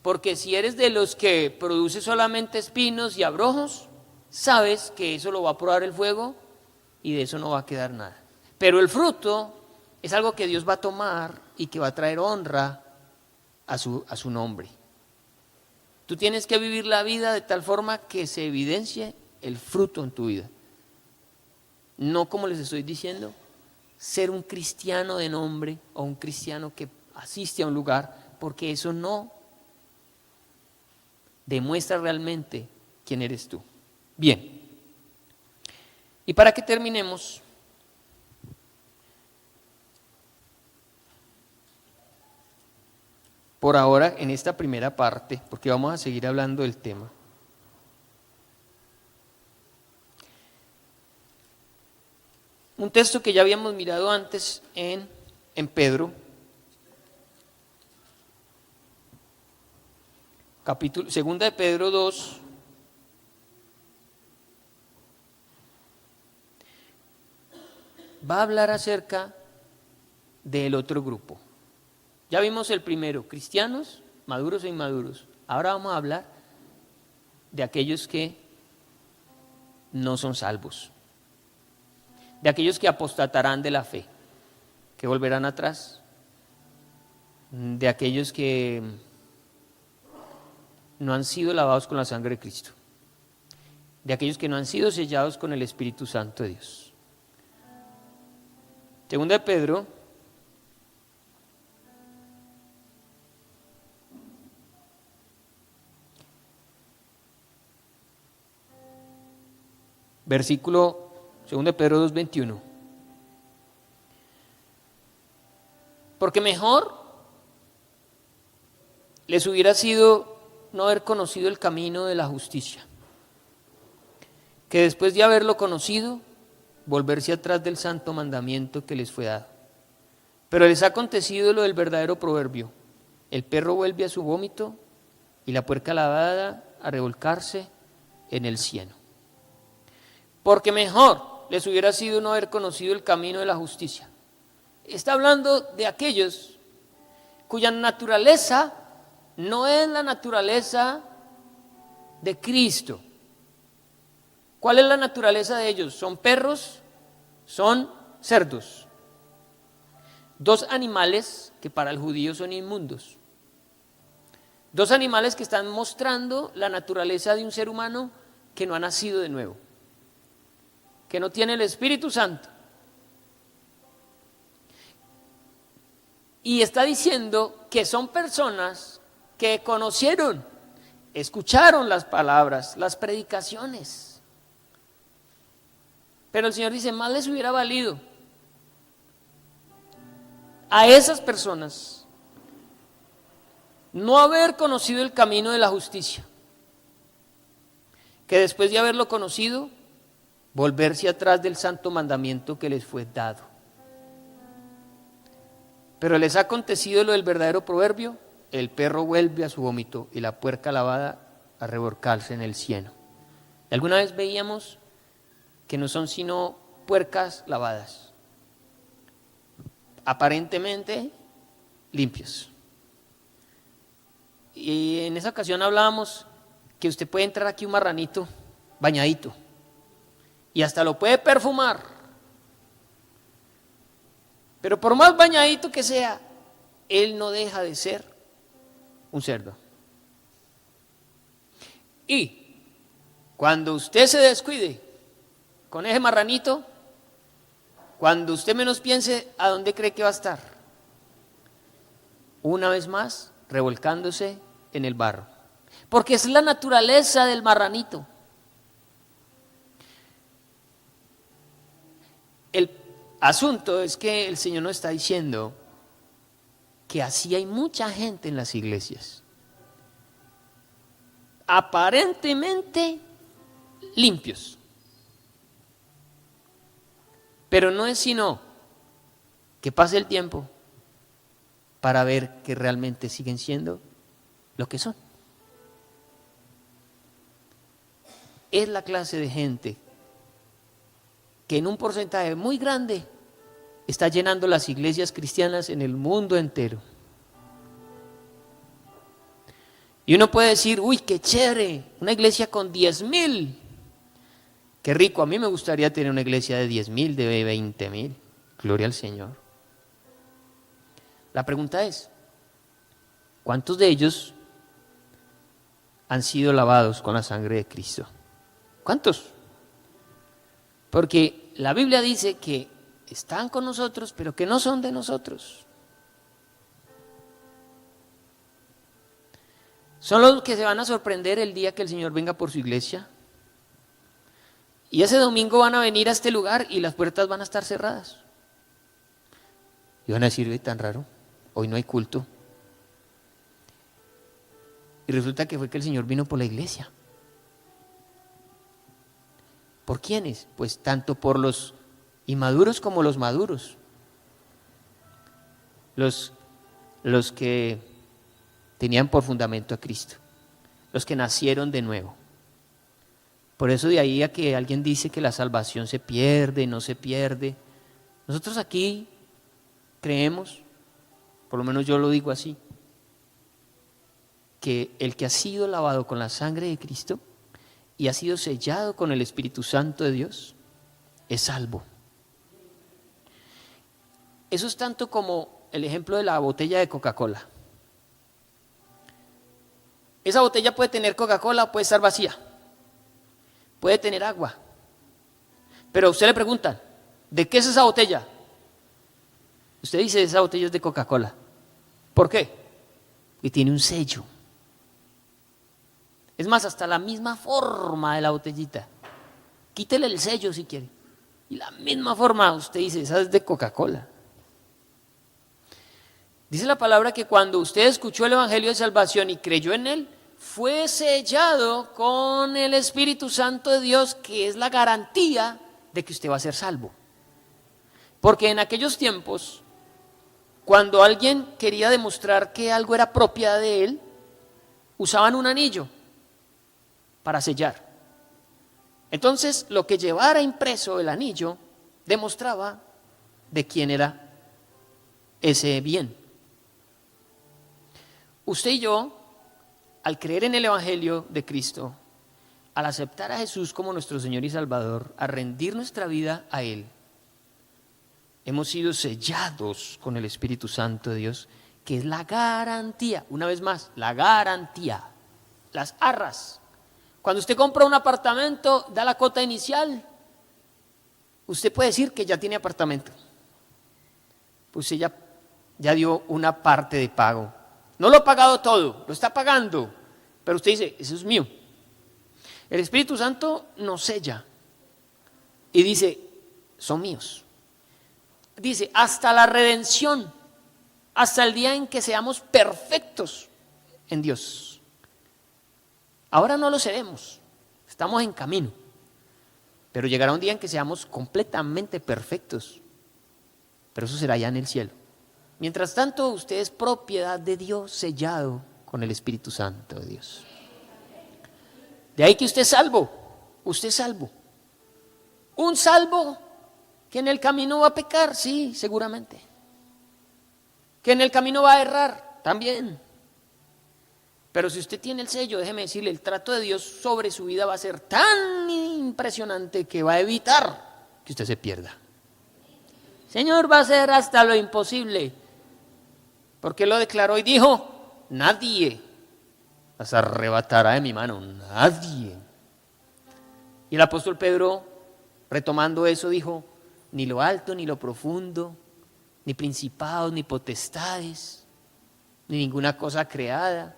Porque si eres de los que produce solamente espinos y abrojos, sabes que eso lo va a probar el fuego y de eso no va a quedar nada. Pero el fruto es algo que Dios va a tomar y que va a traer honra a su nombre. Tú tienes que vivir la vida de tal forma que se evidencie el fruto en tu vida. No, como les estoy diciendo, ser un cristiano de nombre o un cristiano que asiste a un lugar, porque eso no demuestra realmente quién eres tú. Bien, y para que terminemos, por ahora en esta primera parte, porque vamos a seguir hablando del tema, un texto que ya habíamos mirado antes en Pedro, segunda de Pedro 2, va a hablar acerca del otro grupo. Ya vimos el primero, cristianos, maduros e inmaduros. Ahora vamos a hablar de aquellos que no son salvos, de aquellos que apostatarán de la fe, que volverán atrás, de aquellos que no han sido lavados con la sangre de Cristo, de aquellos que no han sido sellados con el Espíritu Santo de Dios. Segunda de Pedro, versículo 2 de Pedro 2:21. Porque mejor les hubiera sido no haber conocido el camino de la justicia, que después de haberlo conocido, volverse atrás del santo mandamiento que les fue dado. Pero les ha acontecido lo del verdadero proverbio: el perro vuelve a su vómito y la puerca lavada a revolcarse en el cieno. Porque mejor les hubiera sido no haber conocido el camino de la justicia. Está hablando de aquellos cuya naturaleza no es la naturaleza de Cristo. ¿Cuál es la naturaleza de ellos? ¿Son perros? ¿Son cerdos? Dos animales que para el judío son inmundos. Dos animales que están mostrando la naturaleza de un ser humano que no ha nacido de nuevo, que no tiene el Espíritu Santo. Y está diciendo que son personas que conocieron, escucharon las palabras, las predicaciones. Pero el Señor dice, más les hubiera valido a esas personas no haber conocido el camino de la justicia, que después de haberlo conocido, volverse atrás del santo mandamiento que les fue dado. Pero les ha acontecido lo del verdadero proverbio: el perro vuelve a su vómito y la puerca lavada a revolcarse en el cieno. ¿Alguna vez veíamos que no son sino puercas lavadas, aparentemente limpios? Y en esa ocasión hablábamos que usted puede entrar aquí un marranito bañadito y hasta lo puede perfumar, pero por más bañadito que sea, él no deja de ser un cerdo. Y cuando usted se descuide con ese marranito, Cuando usted menos piense, ¿a dónde cree que va a estar? Una vez más, revolcándose en el barro. Porque es la naturaleza del marranito. El asunto es que el Señor nos está diciendo que así hay mucha gente en las iglesias, aparentemente limpios, pero no es sino que pase el tiempo para ver que realmente siguen siendo lo que son. Es la clase de gente que en un porcentaje muy grande está llenando las iglesias cristianas en el mundo entero. Y uno puede decir, uy, qué chévere, una iglesia con 10,000. Qué rico, a mí me gustaría tener una iglesia de 10,000, de 20,000. Gloria al Señor. La pregunta es, ¿cuántos de ellos han sido lavados con la sangre de Cristo? ¿Cuántos? Porque la Biblia dice que están con nosotros, pero que no son de nosotros. Son los que se van a sorprender el día que el Señor venga por su iglesia. Y ese domingo van a venir a este lugar y las puertas van a estar cerradas. Y van a decir, ve, tan raro, hoy no hay culto. Y resulta que fue que el Señor vino por la iglesia. ¿Por quiénes? Pues tanto por los inmaduros como los maduros. Los que tenían por fundamento a Cristo. Los que nacieron de nuevo. Por eso de ahí a que alguien dice que la salvación se pierde, no se pierde. Nosotros aquí creemos, por lo menos yo lo digo así, que el que ha sido lavado con la sangre de Cristo y ha sido sellado con el Espíritu Santo de Dios, es salvo. Eso es tanto como el ejemplo de la botella de Coca-Cola. Esa botella puede tener Coca-Cola o puede estar vacía. Puede tener agua. Pero a usted le preguntan, ¿de qué es esa botella? Usted dice, esa botella es de Coca-Cola. ¿Por qué? Porque tiene un sello. Es más, hasta la misma forma de la botellita. Quítele el sello si quiere. Y la misma forma, usted dice, esa es de Coca-Cola. Dice la palabra que cuando usted escuchó el Evangelio de Salvación y creyó en él, fue sellado con el Espíritu Santo de Dios, que es la garantía de que usted va a ser salvo. Porque en aquellos tiempos, cuando alguien quería demostrar que algo era propiedad de él, usaban un anillo para sellar. Entonces, lo que llevara impreso el anillo demostraba de quién era ese bien. Usted y yo, al creer en el Evangelio de Cristo, al aceptar a Jesús como nuestro Señor y Salvador, a rendir nuestra vida a Él, hemos sido sellados con el Espíritu Santo de Dios, que es la garantía, una vez más, la garantía, las arras. Cuando usted compra un apartamento, da la cuota inicial, usted puede decir que ya tiene apartamento. Pues usted ya dio una parte de pago. No lo ha pagado todo, lo está pagando, pero usted dice, eso es mío. El Espíritu Santo nos sella y dice, son míos. Dice, hasta la redención, hasta el día en que seamos perfectos en Dios. Ahora no lo seremos, estamos en camino, pero llegará un día en que seamos completamente perfectos, pero eso será ya en el cielo. Mientras tanto, usted es propiedad de Dios, sellado con el Espíritu Santo de Dios. De ahí que usted es salvo, usted es salvo. Un salvo que en el camino va a pecar, sí, seguramente. Que en el camino va a errar, también. Pero si usted tiene el sello, déjeme decirle, el trato de Dios sobre su vida va a ser tan impresionante que va a evitar que usted se pierda. Señor va a hacer hasta lo imposible, porque lo declaró y dijo, nadie las arrebatará de mi mano, nadie. Y el apóstol Pedro, retomando eso, dijo, ni lo alto, ni lo profundo, ni principados, ni potestades, ni ninguna cosa creada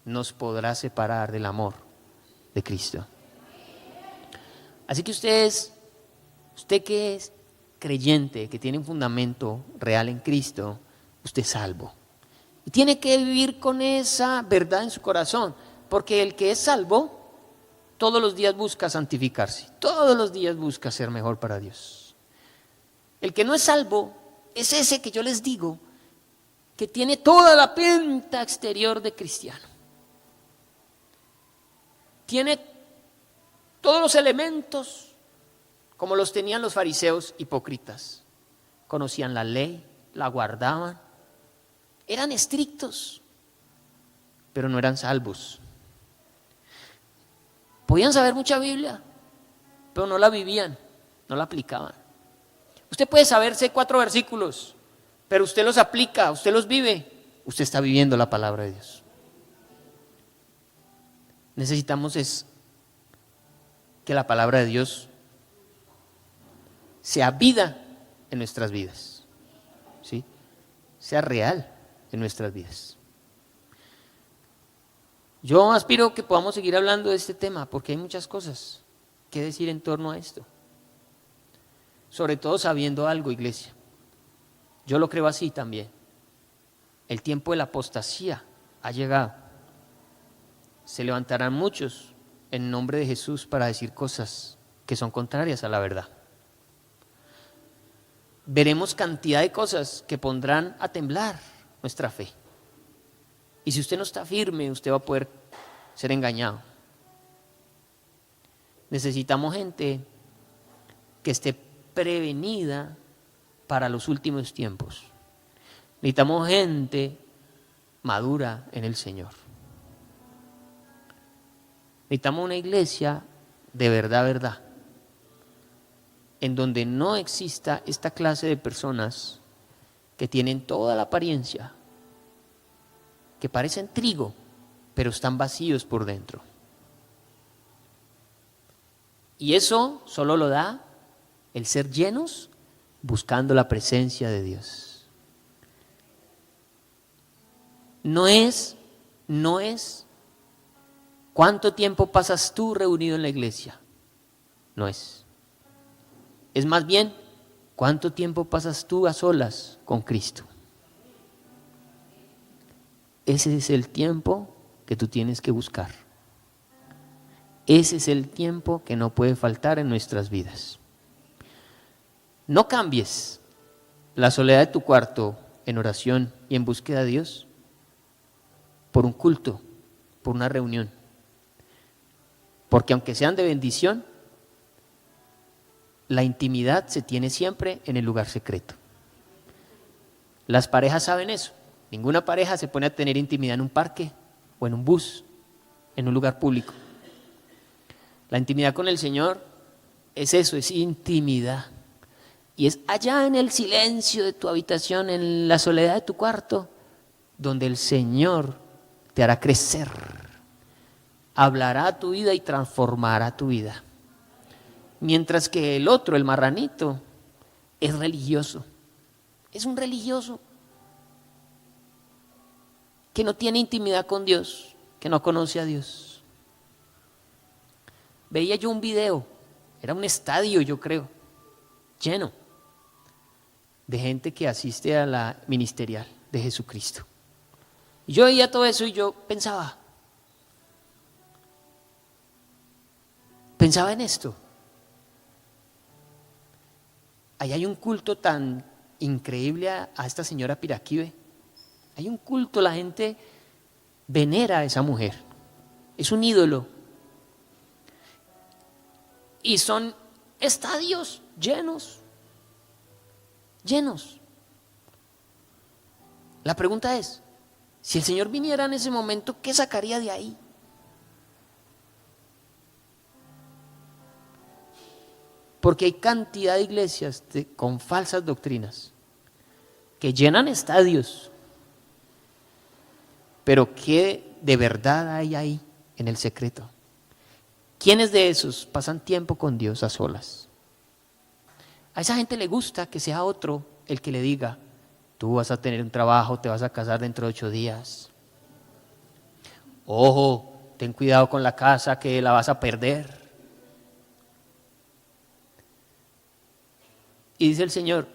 nos podrá separar del amor de Cristo. Así que usted que es creyente, que tiene un fundamento real en Cristo, usted es salvo. Y tiene que vivir con esa verdad en su corazón, porque el que es salvo todos los días busca santificarse, todos los días busca ser mejor para Dios. El que no es salvo es ese que yo les digo, que tiene toda la pinta exterior de cristiano. Tiene todos los elementos como los tenían los fariseos hipócritas. Conocían la ley, la guardaban, eran estrictos, pero no eran salvos. Podían saber mucha Biblia, pero no la vivían, no la aplicaban. Usted puede saberse 4 versículos, pero usted los aplica, usted los vive, usted está viviendo la palabra de Dios. Necesitamos que la palabra de Dios sea vida en nuestras vidas, ¿sí? Sea real en nuestras vidas. Yo aspiro que podamos seguir hablando de este tema porque hay muchas cosas que decir en torno a esto. Sobre todo sabiendo algo, iglesia. Yo lo creo así también. El tiempo de la apostasía ha llegado. Se levantarán muchos en nombre de Jesús para decir cosas que son contrarias a la verdad. Veremos cantidad de cosas que pondrán a temblar nuestra fe. Y si usted no está firme, usted va a poder ser engañado. Necesitamos gente que esté prevenida para los últimos tiempos. Necesitamos gente madura en el Señor. Necesitamos una iglesia de verdad, verdad, en donde no exista esta clase de personas que tienen toda la apariencia, que parecen trigo, pero están vacíos por dentro. Y eso solo lo da el ser llenos buscando la presencia de Dios. No es cuánto tiempo pasas tú reunido en la iglesia. No es. Es más bien cuánto tiempo pasas tú a solas con Cristo. Ese es el tiempo que tú tienes que buscar. Ese es el tiempo que no puede faltar en nuestras vidas. No cambies la soledad de tu cuarto en oración y en búsqueda de Dios por un culto, por una reunión. Porque aunque sean de bendición, la intimidad se tiene siempre en el lugar secreto. Las parejas saben eso. Ninguna pareja se pone a tener intimidad en un parque o en un bus, en un lugar público. La intimidad con el Señor es eso, es intimidad. Y es allá en el silencio de tu habitación, en la soledad de tu cuarto, donde el Señor te hará crecer, hablará tu vida y transformará tu vida. Mientras que el otro, el marranito, es religioso. Es un religioso que no tiene intimidad con Dios, que no conoce a Dios. Veía yo un video, era un estadio yo creo, lleno de gente que asiste a la ministerial de Jesucristo. Y yo veía todo eso y yo pensaba en esto. Ahí hay un culto tan increíble a esta señora Piraquive. Hay un culto, la gente venera a esa mujer. Es un ídolo. Y son estadios llenos. Llenos. La pregunta es, si el Señor viniera en ese momento, ¿qué sacaría de ahí? Porque hay cantidad de iglesias con falsas doctrinas que llenan estadios. Pero ¿qué de verdad hay ahí en el secreto? ¿Quiénes de esos pasan tiempo con Dios a solas? A esa gente le gusta que sea otro el que le diga, tú vas a tener un trabajo, te vas a casar dentro de 8 días. Ojo, ten cuidado con la casa que la vas a perder. Y dice el Señor,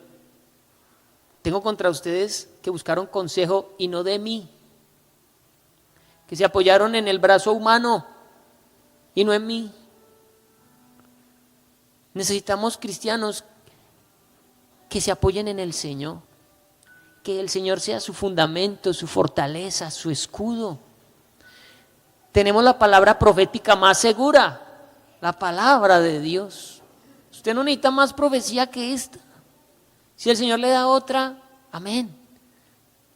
tengo contra ustedes que buscaron consejo y no de mí, que se apoyaron en el brazo humano y no en mí. Necesitamos cristianos que se apoyen en el Señor, que el Señor sea su fundamento, su fortaleza, su escudo. Tenemos la palabra profética más segura, la palabra de Dios. Usted no necesita más profecía que esta. Si el Señor le da otra, amén.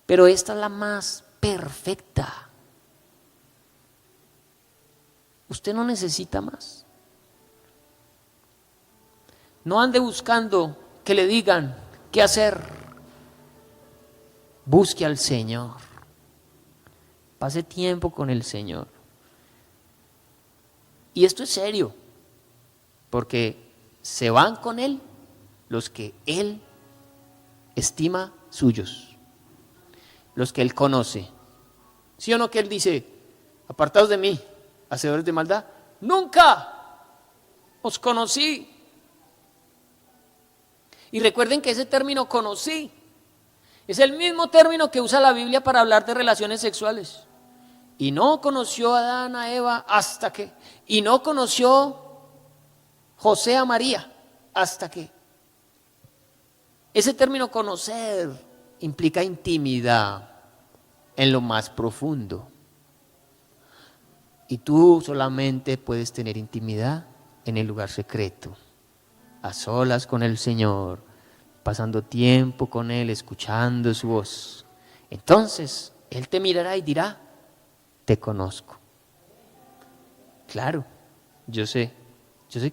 Pero esta es la más perfecta. Usted no necesita más. No ande buscando que le digan qué hacer. Busque al Señor. Pase tiempo con el Señor. Y esto es serio, porque se van con Él los que Él estima suyos, los que Él conoce. ¿Sí o no que Él dice, apartados de mí, hacedores de maldad? Nunca os conocí. Y recuerden que ese término conocí es el mismo término que usa la Biblia para hablar de relaciones sexuales. Y no conoció a Adán a Eva hasta que, y no conoció José a María hasta que. Ese término conocer implica intimidad en lo más profundo. Y tú solamente puedes tener intimidad en el lugar secreto, a solas con el Señor, pasando tiempo con Él, escuchando su voz. Entonces, Él te mirará y dirá, te conozco. Claro, yo sé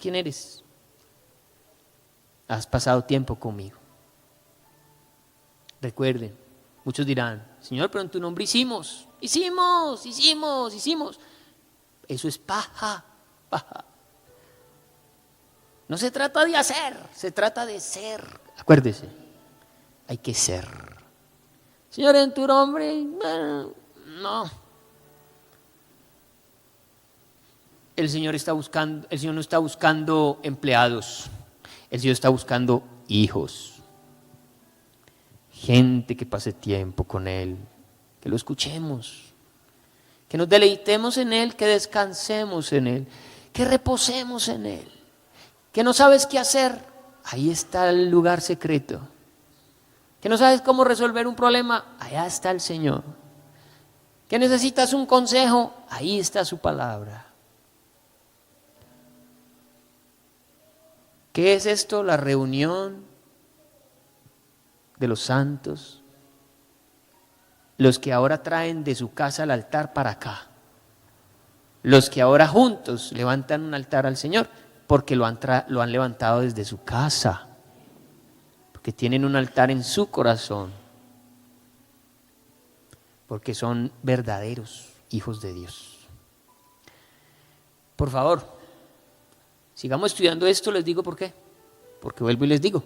quién eres. Has pasado tiempo conmigo. Recuerden, muchos dirán, Señor, pero en tu nombre hicimos. Eso es paja. No se trata de hacer, se trata de ser. Acuérdese, hay que ser. Señor, en tu nombre, bueno, no. El Señor no está buscando empleados, el Señor está buscando hijos, gente que pase tiempo con Él, que lo escuchemos, que nos deleitemos en Él, que descansemos en Él, que reposemos en Él, que no sabes qué hacer, ahí está el lugar secreto, que no sabes cómo resolver un problema, allá está el Señor, que necesitas un consejo, ahí está su palabra. ¿Qué es esto? La reunión de los santos, los que ahora traen de su casa el altar para acá, los que ahora juntos levantan un altar al Señor, porque lo han levantado desde su casa, porque tienen un altar en su corazón, porque son verdaderos hijos de Dios. Por favor, sigamos estudiando esto, les digo por qué. Porque vuelvo y les digo,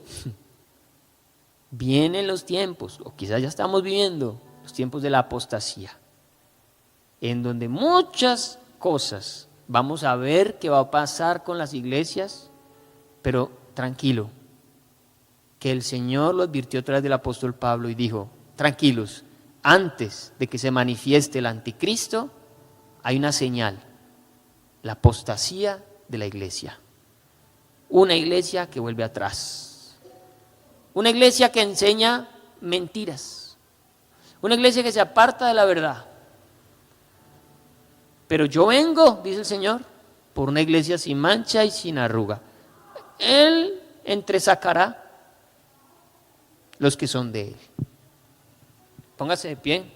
vienen los tiempos, o quizás ya estamos viviendo, los tiempos de la apostasía, en donde muchas cosas vamos a ver qué va a pasar con las iglesias, pero tranquilo, que el Señor lo advirtió a través del apóstol Pablo y dijo, tranquilos, antes de que se manifieste el anticristo, hay una señal, la apostasía de la iglesia. Una iglesia que vuelve atrás. Una iglesia que enseña mentiras. Una iglesia que se aparta de la verdad. Pero yo vengo, dice el Señor, por una iglesia sin mancha y sin arruga. Él entresacará los que son de Él. Póngase de pie.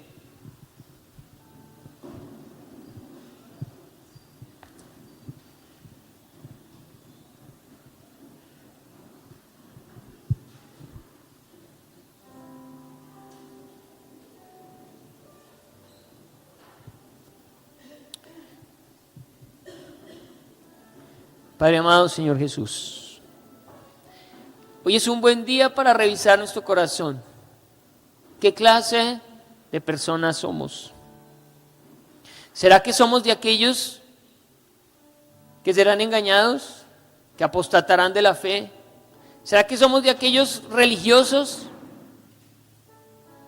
Padre amado, Señor Jesús, Hoy es un buen día para revisar nuestro corazón. ¿Qué clase de personas somos? ¿Será que somos de aquellos que serán engañados, que apostatarán de la fe? ¿Será que somos de aquellos religiosos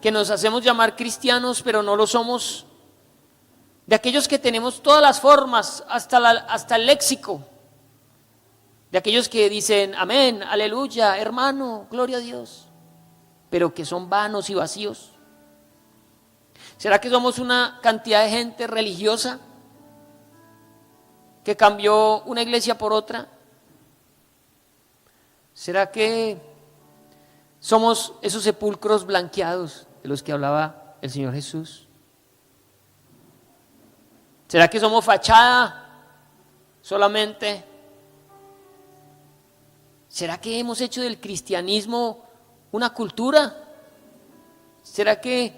que nos hacemos llamar cristianos pero no lo somos? De aquellos que tenemos todas las formas, hasta el léxico. De aquellos que dicen amén, aleluya, hermano, gloria a Dios, pero que son vanos y vacíos. ¿Será que somos una cantidad de gente religiosa que cambió una iglesia por otra? ¿Será que somos esos sepulcros blanqueados de los que hablaba el Señor Jesús? ¿Será que somos fachada solamente? ¿Será que hemos hecho del cristianismo una cultura? ¿Será que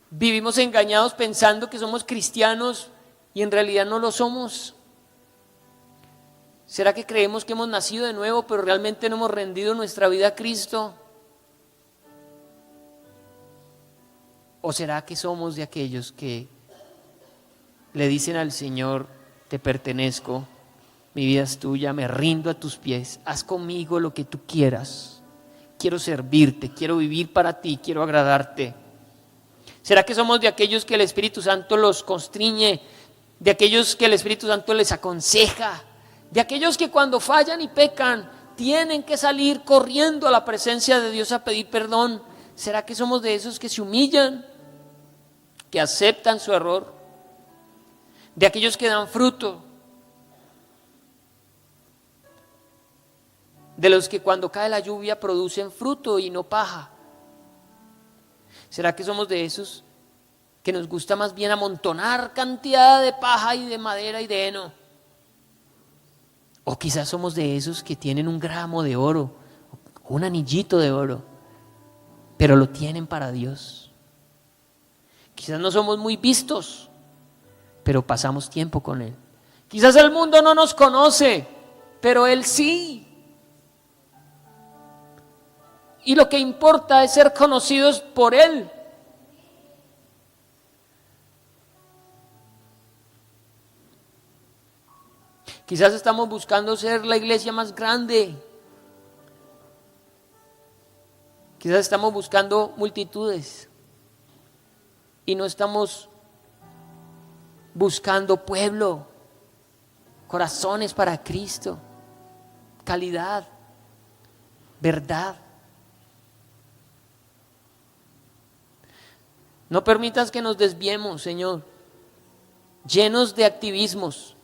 vivimos engañados pensando que somos cristianos y en realidad no lo somos? ¿Será que creemos que hemos nacido de nuevo pero realmente no hemos rendido nuestra vida a Cristo? ¿O será que somos de aquellos que le dicen al Señor, te pertenezco, mi vida es tuya, me rindo a tus pies, haz conmigo lo que tú quieras, quiero servirte, quiero vivir para ti, quiero agradarte? ¿Será que somos de aquellos que el Espíritu Santo los constriñe, de aquellos que el Espíritu Santo les aconseja, de aquellos que cuando fallan y pecan tienen que salir corriendo a la presencia de Dios a pedir perdón? ¿Será que somos de esos que se humillan, que aceptan su error, de aquellos que dan fruto, de los que cuando cae la lluvia producen fruto y no paja? ¿Será que somos de esos que nos gusta más bien amontonar cantidad de paja y de madera y de heno? O quizás somos de esos que tienen un gramo de oro, un anillito de oro, pero lo tienen para Dios. Quizás no somos muy vistos, pero pasamos tiempo con Él. Quizás el mundo no nos conoce, pero Él sí. Y lo que importa es ser conocidos por Él. Quizás estamos buscando ser la iglesia más grande. Quizás estamos buscando multitudes y no estamos buscando pueblo, corazones para Cristo, calidad, verdad. No permitas que nos desviemos, Señor, llenos de activismos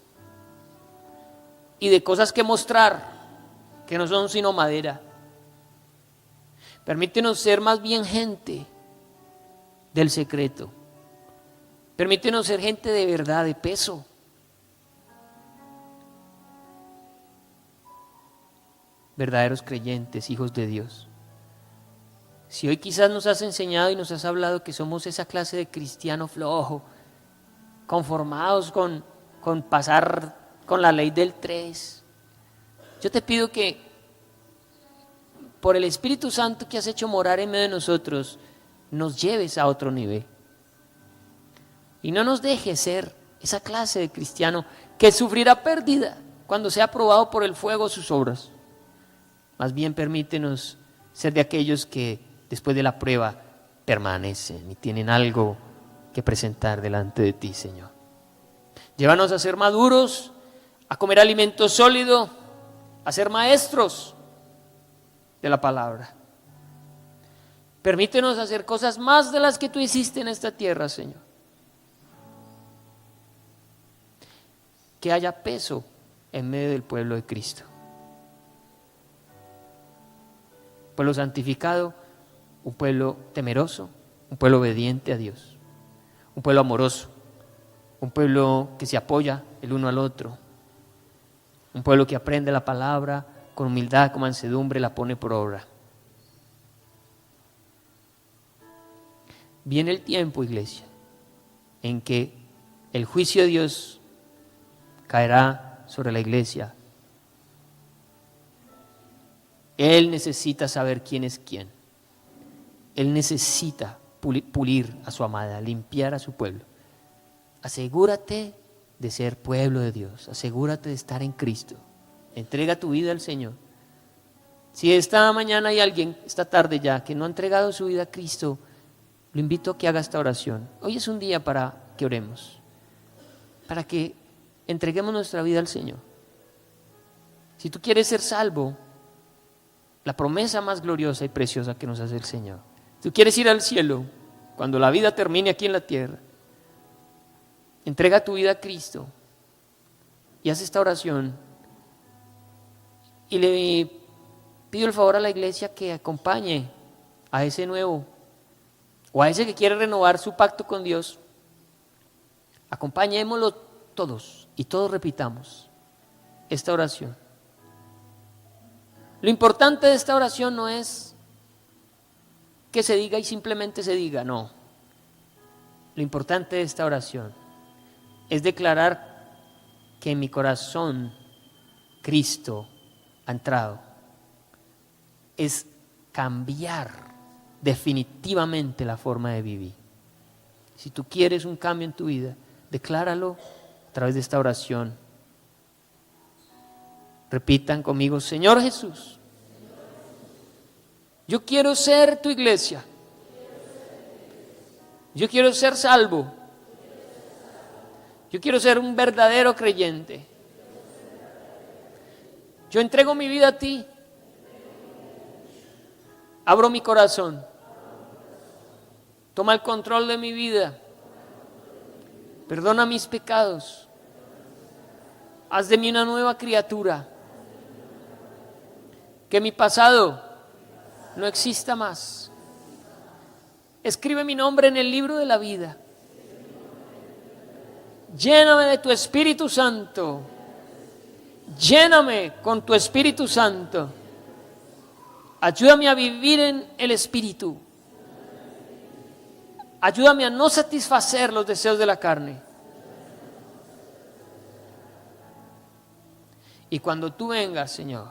y de cosas que mostrar que no son sino madera. Permítenos ser más bien gente del secreto. Permítenos ser gente de verdad, de peso. Verdaderos creyentes, hijos de Dios. Si hoy quizás nos has enseñado y nos has hablado que somos esa clase de cristiano flojo, conformados con pasar con la ley del 3, yo te pido que por el Espíritu Santo que has hecho morar en medio de nosotros, nos lleves a otro nivel. Y no nos dejes ser esa clase de cristiano que sufrirá pérdida cuando sea probado por el fuego sus obras. Más bien permítenos ser de aquellos que después de la prueba permanecen y tienen algo que presentar delante de ti, Señor. Llévanos a ser maduros, a comer alimento sólido, a ser maestros de la palabra. Permítenos hacer cosas más de las que tú hiciste en esta tierra, Señor. Que haya peso en medio del pueblo de Cristo. Pueblo santificado, un pueblo temeroso, un pueblo obediente a Dios, un pueblo amoroso, un pueblo que se apoya el uno al otro, un pueblo que aprende la palabra con humildad, con mansedumbre, la pone por obra. Viene el tiempo, iglesia, en que el juicio de Dios caerá sobre la iglesia. Él necesita saber quién es quién. Él necesita pulir a su amada, limpiar a su pueblo. Asegúrate de ser pueblo de Dios. Asegúrate de estar en Cristo. Entrega tu vida al Señor. Si esta mañana hay alguien, esta tarde ya, que no ha entregado su vida a Cristo, lo invito a que haga esta oración. Hoy es un día para que oremos, para que entreguemos nuestra vida al Señor. Si tú quieres ser salvo, la promesa más gloriosa y preciosa que nos hace el Señor. Tú quieres ir al cielo cuando la vida termine aquí en la tierra. Entrega tu vida a Cristo y haz esta oración. Y le pido el favor a la iglesia que acompañe a ese nuevo o a ese que quiere renovar su pacto con Dios. Acompañémoslo todos y todos repitamos esta oración. Lo importante de esta oración no es que se diga y simplemente se diga, no. Lo importante de esta oración es declarar que en mi corazón Cristo ha entrado. Es cambiar definitivamente la forma de vivir. Si tú quieres un cambio en tu vida, decláralo a través de esta oración. Repitan conmigo: Señor Jesús, yo quiero ser tu iglesia. Yo quiero ser salvo. Yo quiero ser un verdadero creyente. Yo entrego mi vida a ti. Abro mi corazón. Toma el control de mi vida. Perdona mis pecados. Haz de mí una nueva criatura. Que mi pasado no exista más. Escribe mi nombre en el libro de la vida. Lléname de tu Espíritu Santo. Lléname con tu Espíritu Santo. Ayúdame a vivir en el Espíritu. Ayúdame a no satisfacer los deseos de la carne. Y cuando tú vengas, Señor,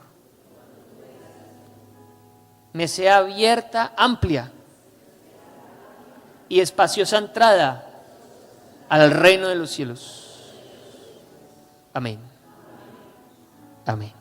me sea abierta, amplia y espaciosa entrada al reino de los cielos. Amén. Amén.